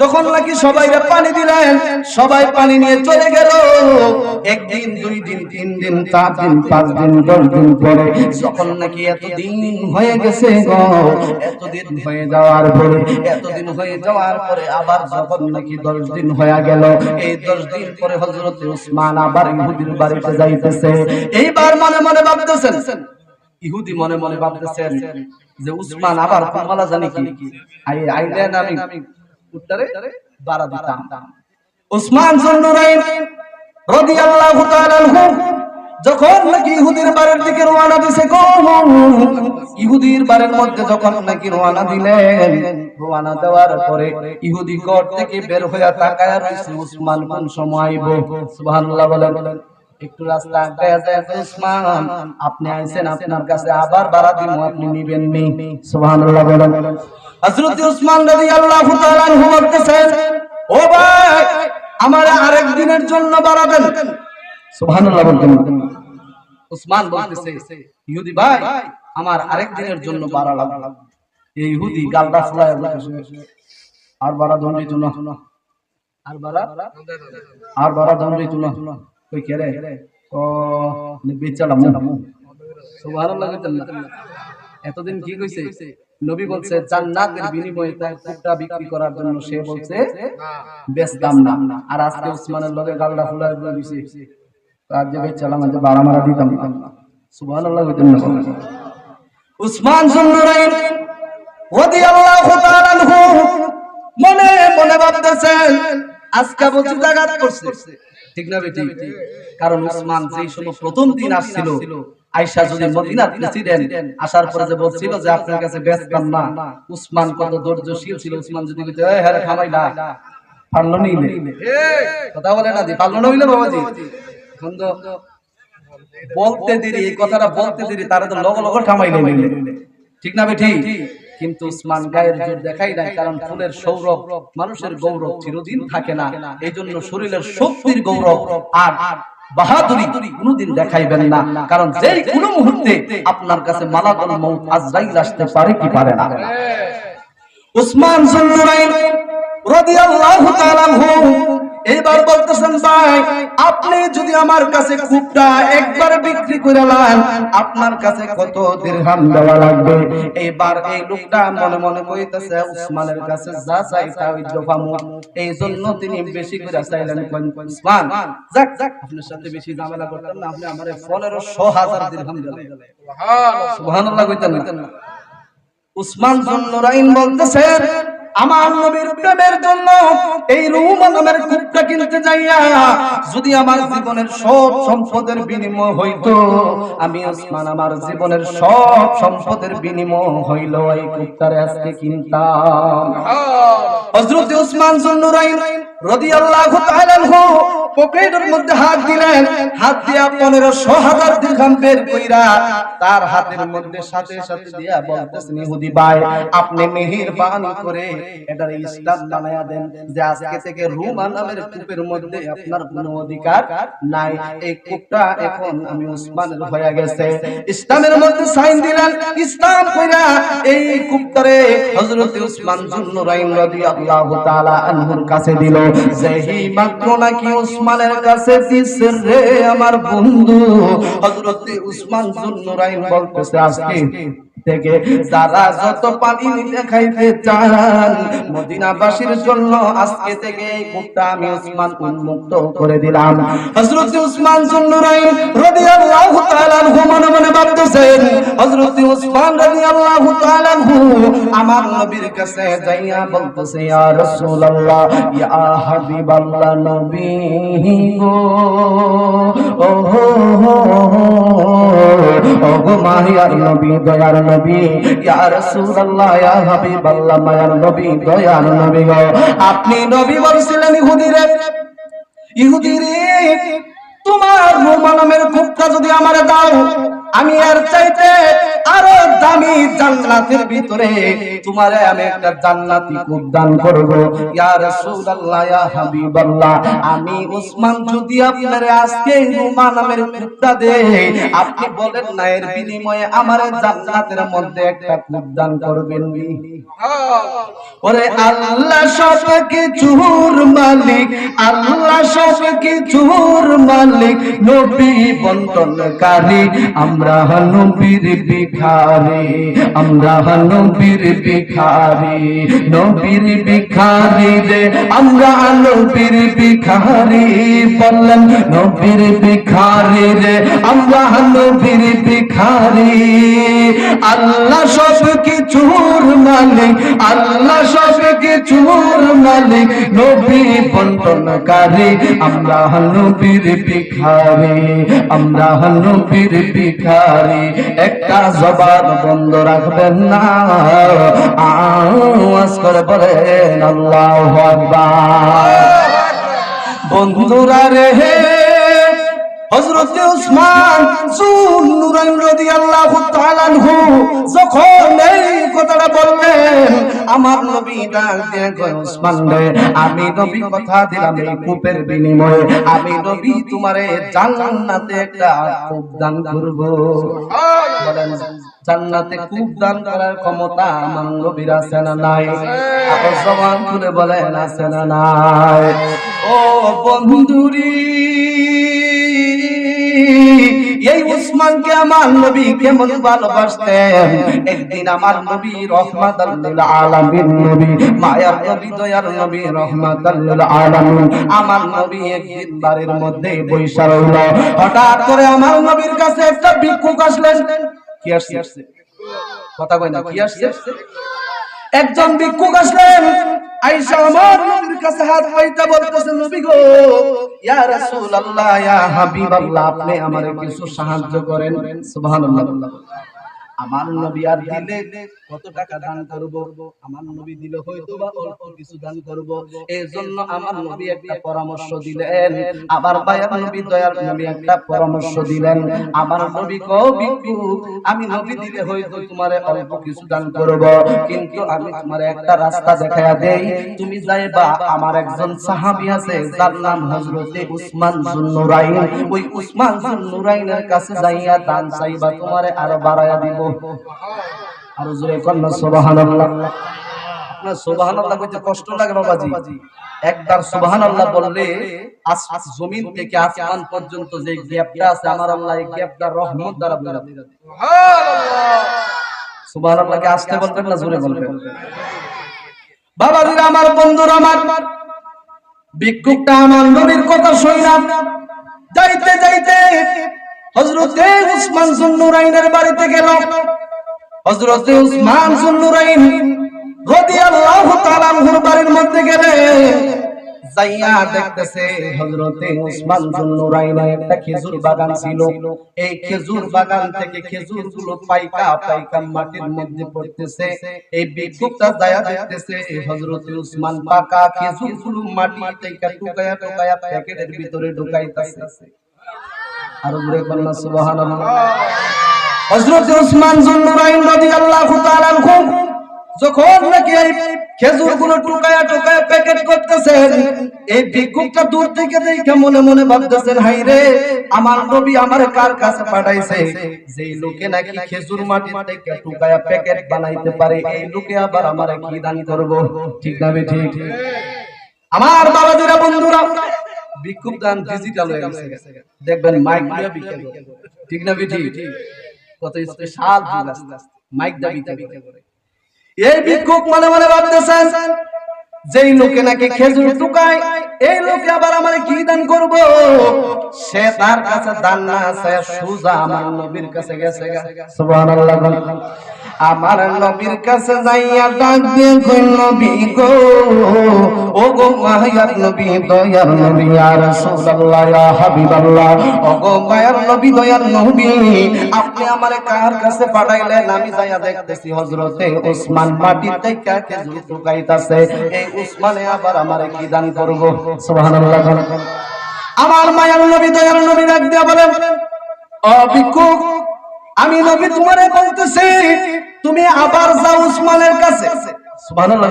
যখন নাকি সবাইরে পানি দিলেন, সবাই পানি নিয়ে চলে গেল। একদিন, 2 দিন, 3 দিন, 4 দিন, 5 দিন, 10 দিন পরে যখন নাকি এতদিন হয়ে গেছে গো, এতদিন হয়ে যাওয়ার পরে আবার যখন নাকি 10 দিন হয়ে গেল, এই 10 দিন পরে হযরত উসমান আবার ইহুদির বাড়িতে যাইতেছে। এইবার মনে মনে ভাবতেছেন, ইহুদি মনে মনে ভাবতেছেন যে উসমান আবার কোনমালা জানি কি আইলেন, আমি উত্তরে বাড়া দিতাম। উসমান যুন্নুরাইন রাদিয়াল্লাহু তাআলা আনহু যখন নাকি ইহুদির বাড়ির দিকে রওনা দিছে গো, ইহুদির বাড়ির মধ্যে যখন নাকি রওনা দিলেন, রওনা দেওয়ার পরে ইহুদি ঘর থেকে বের হইয়া তাকায়া রইছে, উসমান কোন সময় আইবে? সুবহানাল্লাহ বলেন। একটু রাস্তা আগায়া যায়, উসমান আপনি আইছেন, আপনার কাছে আবার বাড়া দিমু, আপনি নিবেন নি? সুবহানাল্লাহ বলেন। হযরত উসমান রাদিয়াল্লাহু তাআলা আনহু বলতেছেন, ও ভাই আমার আরেক দিনের জন্য বাড়া দেন। সুবহানাল্লাহ বলতেন। উসমান বলতেছে, ইহুদি ভাই আমার আরেক দিনের জন্য বাড়া লাগবে। এই ইহুদি গালটা ফুলায় বলতেছে, আর বাড়া দন্ডি তুলো, আর বাড়া দন্ডি তুলো। কই কে রে? ও বেচালাম। সুবহানাল্লাহ বলতেন। এতদিন কি কইছে? নবী বলছে জান্নাতের বিনিময়ে তার কুকটা বিক্রি করার জন্য সে বলছে বেচতাম না। আর আজকে উসমানের লগে গালটা ফুলায় বলে দিছে, আর যে বেচালাম, যে বাড়া মারা দিতাম না। সুবহানাল্লাহ বলতেন না। উসমান যুন্নুরাইন রাদিয়াল্লাহু তাআলা আনহু মনে মনে ভাবতেছেন, আজকে বুঝি জাগাত করছে, ঠিক না বেটি? কারণ উসমান যেই সময় প্রথম দিন আসছিল, আয়েশা যদি মদিনার প্রেসিডেন্ট আসার পরে যে বলছিল যে আপনার কাছে বেচতাম না, উসমান কত ধৈর্যশীল ছিল। উসমান যদি কইতে এই হ্যাঁ খামাইলা পারলো নিলে, কথা বলে না দি পারলো না হইলো বাবাজি, এখন তো বলতে দেরি, এই কথাটা বলতে দেরি, তারা তো লগ লগ থামাইলে নিলে, ঠিক না বেটি? কিন্তু উসমান গায়ের জোর দেখাই নাই, কারণ ফুলের সৌরভ মানুষের গৌরব চিরদিন থাকে না। এই জন্য শরীরের শক্তির গৌরব আর বাহাদুরি কোনদিন দেখাইবেন না, কারণ যেই কোনো মুহূর্তে আপনার কাছে মালাকুল মউত আজরাইল আসতে পারে কি পারে না। উসমান যুন্নুরাইন রাদিয়াল্লাহু তাআলা আনহু এবার বলতেছেন, ভাই আপনি যদি আমার কাছে কূপটা একবার বিক্রি করে নেন, আপনার কাছে কত দিরহাম দেওয়া লাগবে? এবার এই লোকটা মনে মনে কইতেছে, উসমানের কাছে যা চাই তা হইল পামু। এই জন্য তিনি বেশি করে চাইলেন, উসমান যাক আপনার সাথে বেশি ঝামেলা করতাম না, আপনি আমারে 1500,000 দিরহাম দিলেন। সুবহানাল্লাহ সুবহানাল্লাহ কইতেন না। উসমান যুন্নুরাইন বলতেছেন, আমার নবীর প্রেমের জন্য এই রুমা নামের কূপটা কিনতে যাইয়া যদি আমার জীবনের সব সম্পদের বিনিময় হইতো, আমি উসমান আমার জীবনের সব সম্পদের বিনিময় হইল এই কূপটারে আজকে কিনতাম। হযরত উসমান যুন্নুরাইন রাদিয়াল্লাহু তাআলা আনহু পকেটের মধ্যে হাত দিলেন, হাত দিয়া 1500,000 দিরহাম বের কইরা তার হাতের মধ্যে সাথে সাথে দিয়া বলতেছেন, ইহুদি ভাই আপনি মেহেরবানি করে এটার ইসলাম বানায়া দেন, যে আজকে থেকে রুমা নামের কূপের মধ্যে আপনার কোনো অধিকার নাই। এই কূপটা এখন আমি উসমানের হয়ে গেছে। ইসলামের মধ্যে সাইন দিলেন, ইসলাম কইরা এই কূপটারে হযরত উসমান যুন্নুরাইন রাদিয়াল্লাহু তাআলা আনহুর কাছে দিল। যেই মাত্র নাকি উসমানের কাছে দিছে রে আমার বন্ধু, হযরত উসমান যুন্নুরাইন বলতেছে আজকে থেকে যারা যত পানি নিতে খাইতে চান মদিনাবাসীর জন্য আজকে থেকে এই কূপটা আমি উসমান উন্মুক্ত করে দিলাম। হযরত উসমান যুন্নুরাইন রাদিয়াল্লাহু তাআলা আনহু মনে মনে ভাবতেছেন, হযরত উসমান রাদিয়াল্লাহু তাআলা আনহু আমার নবীর কাছে যাইয়া বলতেছে, ইয়া রাসূলুল্লাহ ইয়া হাবিবাল্লাহ নবী গো, ও গো মাহিয়ার নবী দয়ার নবী, ইয়া রাসূলুল্লাহ ইয়া হাবিবাল্লাহ মায়ার নবী দয়ার নবী গো, আপনি নবী বলছিলেন ইহুদিরে, ইহুদিরে তোমার রোমা নামের কূপটা যদি আমারে দাও আমি এর চাইতে আরো দামি জান্নাতের ভিতরে তোমারে আমি একটা জান্নাতি কূপ দান করব। ইয়া রাসূলুল্লাহ ইয়া হাবিবাল্লাহ আমি উসমান যদি আপনারে আজকে রোমা নামের কূপটা দেই আপনি বলেন না এর বিনিময়ে আমারে জান্নাতের মধ্যে একটা কূপ দান করবেন? ওরে আল্লাহ সব কিছুর মালিক, আল্লাহ সব কিছুর মালিক, নবী বন্টনকারী, আমরা নবীর ভিখারি, আমরা নবীর ভিখারি, নবীর ভিখারি রে আমরা নবীর ভিখারি, বললেন নবীর ভিখারি রে আমরা নবীর ভিখারি। আল্লাহ সব কিছুর মালিক, আল্লাহ সব কিছুর মালিক, নবী বন্টনকারী, আমরা নবীর ভিখারি, আমরা নবীর ভিখারি। একটা জবান বন্ধ রাখবেন না, আওয়াজ করে বলেন আল্লাহু আকবার। বন্ধুরা রে হযরত উসমান যুন্নুরাইন রাদিয়াল্লাহু তাআলা আনহু যখন এই কথাটা বললেন আমার নবী ডাক দিয়ে কয়, উসমান রে আমি নবী কথা দিলাম এই কূপের বিনিময়ে আমি নবী তোমারে জান্নাতে একটা কূপ দান করব। বলেন জান্নাতে কূপ দান করার ক্ষমতা আমার নবীর আছে না নাই? আপনি জবান খুলে বলেন আছে না নাই? ও বন্ধুরি এই উসমানকে আমার নবী কেমন ভালোবাসতেন। একদিন আমার নবী রহমাতাল লিল আলামিন, নবী মায়ার নবী দয়ার নবী রহমাতাল লিল আলামিন, আমার নবী একদিন বাড়ির মধ্যে বৈশা রইল। হঠাৎ করে আমার নবীর কাছে একটা ভিক্ষুক আসলেন। কি আসছে? কথা কয় না, কি আসছে? একজন ভিক্ষুক আসলেন, আয়েশা আমার নবীর কাছে হাত পাইতে বলতেছেন, নবী গো ইয়া রাসূলুল্লাহ ইয়া হাবিবাল্লাহ আপনি আমারে কিছু সাহায্য করেন। সুবহানাল্লাহ। আমার নবী আর দিলে কত টাকা দান করব, আমার নবী দিলে হয়তো বা অল্প কিছু দান করব। এজন্য আমার নবী একটা পরামর্শ দিলেন, আবার দয়ার নবী দয়ার নবী একটা পরামর্শ দিলেন। আমার নবী কও ভিক্ষুক আমি নবী দিলে হয়তো তোমারে অল্প কিছু দান করব, কিন্তু আমি তোমারে একটা রাস্তা দেখায়া দেই, তুমি যাইবা আমার একজন সাহাবী আছে যার নাম হযরতে উসমান যুন্নুরাইন, ওই উসমান যুন্নুরাইনের কাছে যাইয়া দান চাইবা, তোমারে আরো বাড়ায়া দিব। আর জোরে কন্না সুবহানাল্লাহ। আপনার সুবহানাল্লাহ কইতে কষ্ট লাগে বাবাজি? একবার সুবহানাল্লাহ বললে জমিন থেকে আসমান পর্যন্ত যে গ্যাপটা আছে আমার আল্লাহ এই গ্যাপটা রহমত দ্বারা ভরে দেন। সুবহানাল্লাহ। সুবহানাল্লাহকে আস্তে বলবেন না জোরে বলবেন? বাবাজিরা আমার, বন্ধুরা আমার, ভিক্ষুকটা আমার নবীর কথা শুইনা যাইতে যাইতে হযরতে উসমান যুন্নুরাইনের বাড়িতে গেল। হযরতে উসমান যুন্নুরাইন রাদিয়াল্লাহু তাআলা আনহুর বাড়ির মধ্যে গেলে যাইয়া দেখতেছে হযরতে উসমান যুন্নুরাইনের একটা খেজুর বাগান ছিল। এই খেজুর বাগান থেকে খেজুরগুলো পাইকা পাইকা মাটির মধ্যে পড়তেছে। এই ভিক্ষুকটা যাইয়া দেখতেছে হযরতে উসমান পাকা খেজুরগুলো মাটি থেকে টুকায়া টুকায়া প্যাকেটের ভিতরে ঢুকাইতেছে। আর জোরে বলনা সুবহানাল্লাহ। হযরত উসমান যুন্নুরাইন রাদিয়াল্লাহু তাআলা আনহু যখন নাকি এই খেজুরগুলো টুকায়া টুকায়া প্যাকেট করতেছেন, এই ভিক্ষুকটা দূর থেকে দেখে মনে মনে ভাবতেছেন, হাই রে, আমার নবী আমার কার কাছে পাঠাইছে? যেই লোকে নাকি খেজুর মাটির থেকে টুকায়া প্যাকেট বানাইতে পারে, এই লোকে আবার আমারে কি দান করব? ঠিক না বে ঠিক? আমার বাবাজিরা, বন্ধুরা, ভিক্ষুক দান ডিজিটাল হয়ে গেছে। দেখবেন মাইক দিয়ে বিক্রি করে। ঠিক না বে ঠিক? কত স্পেশাল যুগ আসছে, মাইক দিয়ে বিক্রি করে। এই ভিক্ষুক মনে মনে ভাবতেছেন, যেই লোকে নাকি খেজুর টুকায়, এই লোকে আবার আমারে কি দান করব? সে তার কাছে দান না চায় সোজা আমার নবীর কাছে গেছে। সুবহানাল্লাহ। আমার নবীর কাছে যাইয়া ডাক দিয়ে কই, নবী গো, ও গো মায়ার নবী, দয়ার নবী, ইয়া রাসূলুল্লাহ, ইয়া হাবিবাল্লাহ, ও গো মায়ার নবী, দয়ার নবী, আপনি আমারে কার কাছে পাঠাইলেন? আমি যাইয়া দেখতেছি হযরতে উসমান মাটি থেকে খেজুর টুকাইতাছে। এই উসমানে আবার আমারে কি দান করব? সুবহানাল্লাহ। আমার মায়ার নবী, দয়ার নবী ডাক দিয়া বলেন, ও ভিক্ষুক, আমি নবী তোমারে বলতেছি, তুমি আবার যাও উসমানের কাছে। সুবহানাল্লাহ।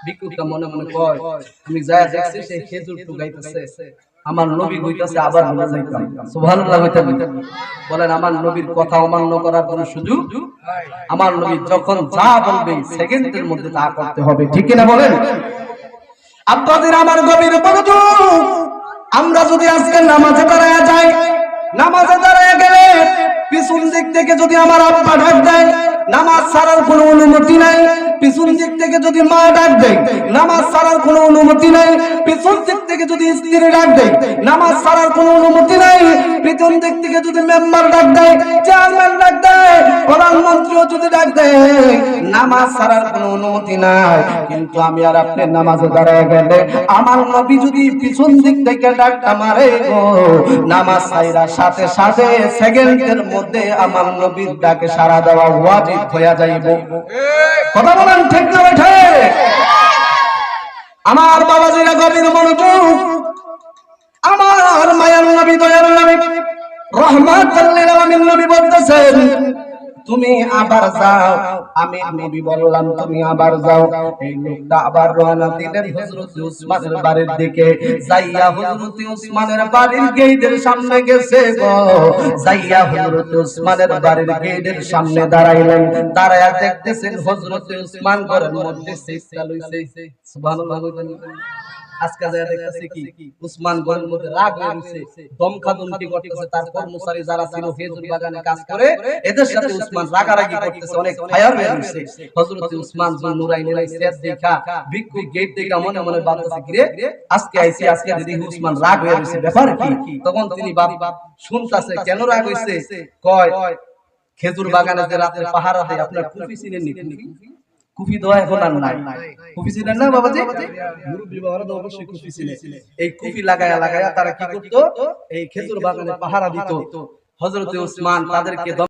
ভিক্ষুকটা মনে মনে কয়, আমি যায়া দেখছি সে খেজুর টুকাইতেছে, আমার নবী কইতাছে আবার বলে যাইতাম। সুবহানাল্লাহ। বলেন, আমার নবীর কথা অমান্য করার কোনো সুযোগ? আমার নবী যখন যা বলবেন সেকেন্ডের মধ্যে তা করতে হবে। ঠিক কিনা বলেন? আপনাদের আমার গভীর মনোযোগ। আমরা যদি আজকে নামাজে দাঁড়ায়া যাই, নামাজে দাঁড়ায়া গেলে পিছন দিক থেকে যদি আমার আব্বা ডাক দেয়, নামাজ ছাড়ার কোনো অনুমতি নাই। পিছন দিক থেকে যদি মা ডাক দেয়, নামাজ ছাড়ার কোনো অনুমতি নাই। পিছন দিক থেকে যদি স্ত্রী ডাক দেয়, নামাজ ছাড়ার কোনো অনুমতি নাই। পিছন দিক থেকে যদি মেম্বার ডাক দেয়, চেয়ারম্যান ডাক দেয়, প্রধানমন্ত্রীও যদি ডাক দেয়, নামাজ ছাড়ার কোনো অনুমতি নাই। কিন্তু আমি আর আপনি নামাজে দাঁড়ায় গেলে আমার নবী যদি পিছন দিক থেকে ডাকটা মারে গো, নামাজ ছাইরা সাথে সাথে সেকেন্ডের মধ্যে আমার নবীর ডাকে সাড়া দেওয়া ওয়াজিব হয়ে যাইব। কথা বলেন ঠিক না বেঠে? আমার বাবাজিরা গভীর মনোযোগ। আমার মায়ার নবী, দয়ার নবী, রহমাতুল লিল আলামিন নবী বলতেছেন, তুমি আবার যাও। আমি নবী বললাম তুমি আবার যাও। এই লোকটা আবার রওনা দিলেন হযরত উসমানের বাড়ির দিকে। যাইয়া হযরত উসমানের বাড়ির গেটের সামনে গেছে গো। যাইয়া হযরত উসমানের বাড়ির গেটের সামনে দাঁড়াইলেন। দাঁড়ায়া দেখতেছেন হযরত উসমান ঘরের মধ্যে সিজদা লইছে। সুবহানাল্লাহ। আজকে যা দেখতেছি কি উসমান ঘরের মধ্যে রাগ হয়ে গেছে, দমখাদমকি করতেছে। তার কর্মচারী যারা ছিল খেজুর বাগানে কাজ করে, এদের সাথে উসমান রাগারাগি করতেছে, অনেক ফায়ার হয়ে গেছে। হযরত উসমান যুন্নুরাইনের এই সেট দেখা, ভিক্ষুক গেট দেখা মনে মনে ভাবতেছে, কিরে আজকে আইছি, আজকে দেখি উসমান রাগ হয়ে গেছে, ব্যাপার কি? তখন তিনি বাপ শুনতাছে কেন রাগ হইছে। কয়, খেজুর বাগানে যে রাতে পাহারা দেয়, আপনার কুফি চিনেন নি? কুফি দেওয়া এখন আর নাই। কুফি চিনেন না বাবাজি? মুরব্বি বাবারা তো অবশ্যই কুফি চিনে। এই কুফি লাগায়া লাগায়া তারা কি করতো? এই খেজুর বাগানে পাহারা দিত। হযরত উসমান তাদেরকে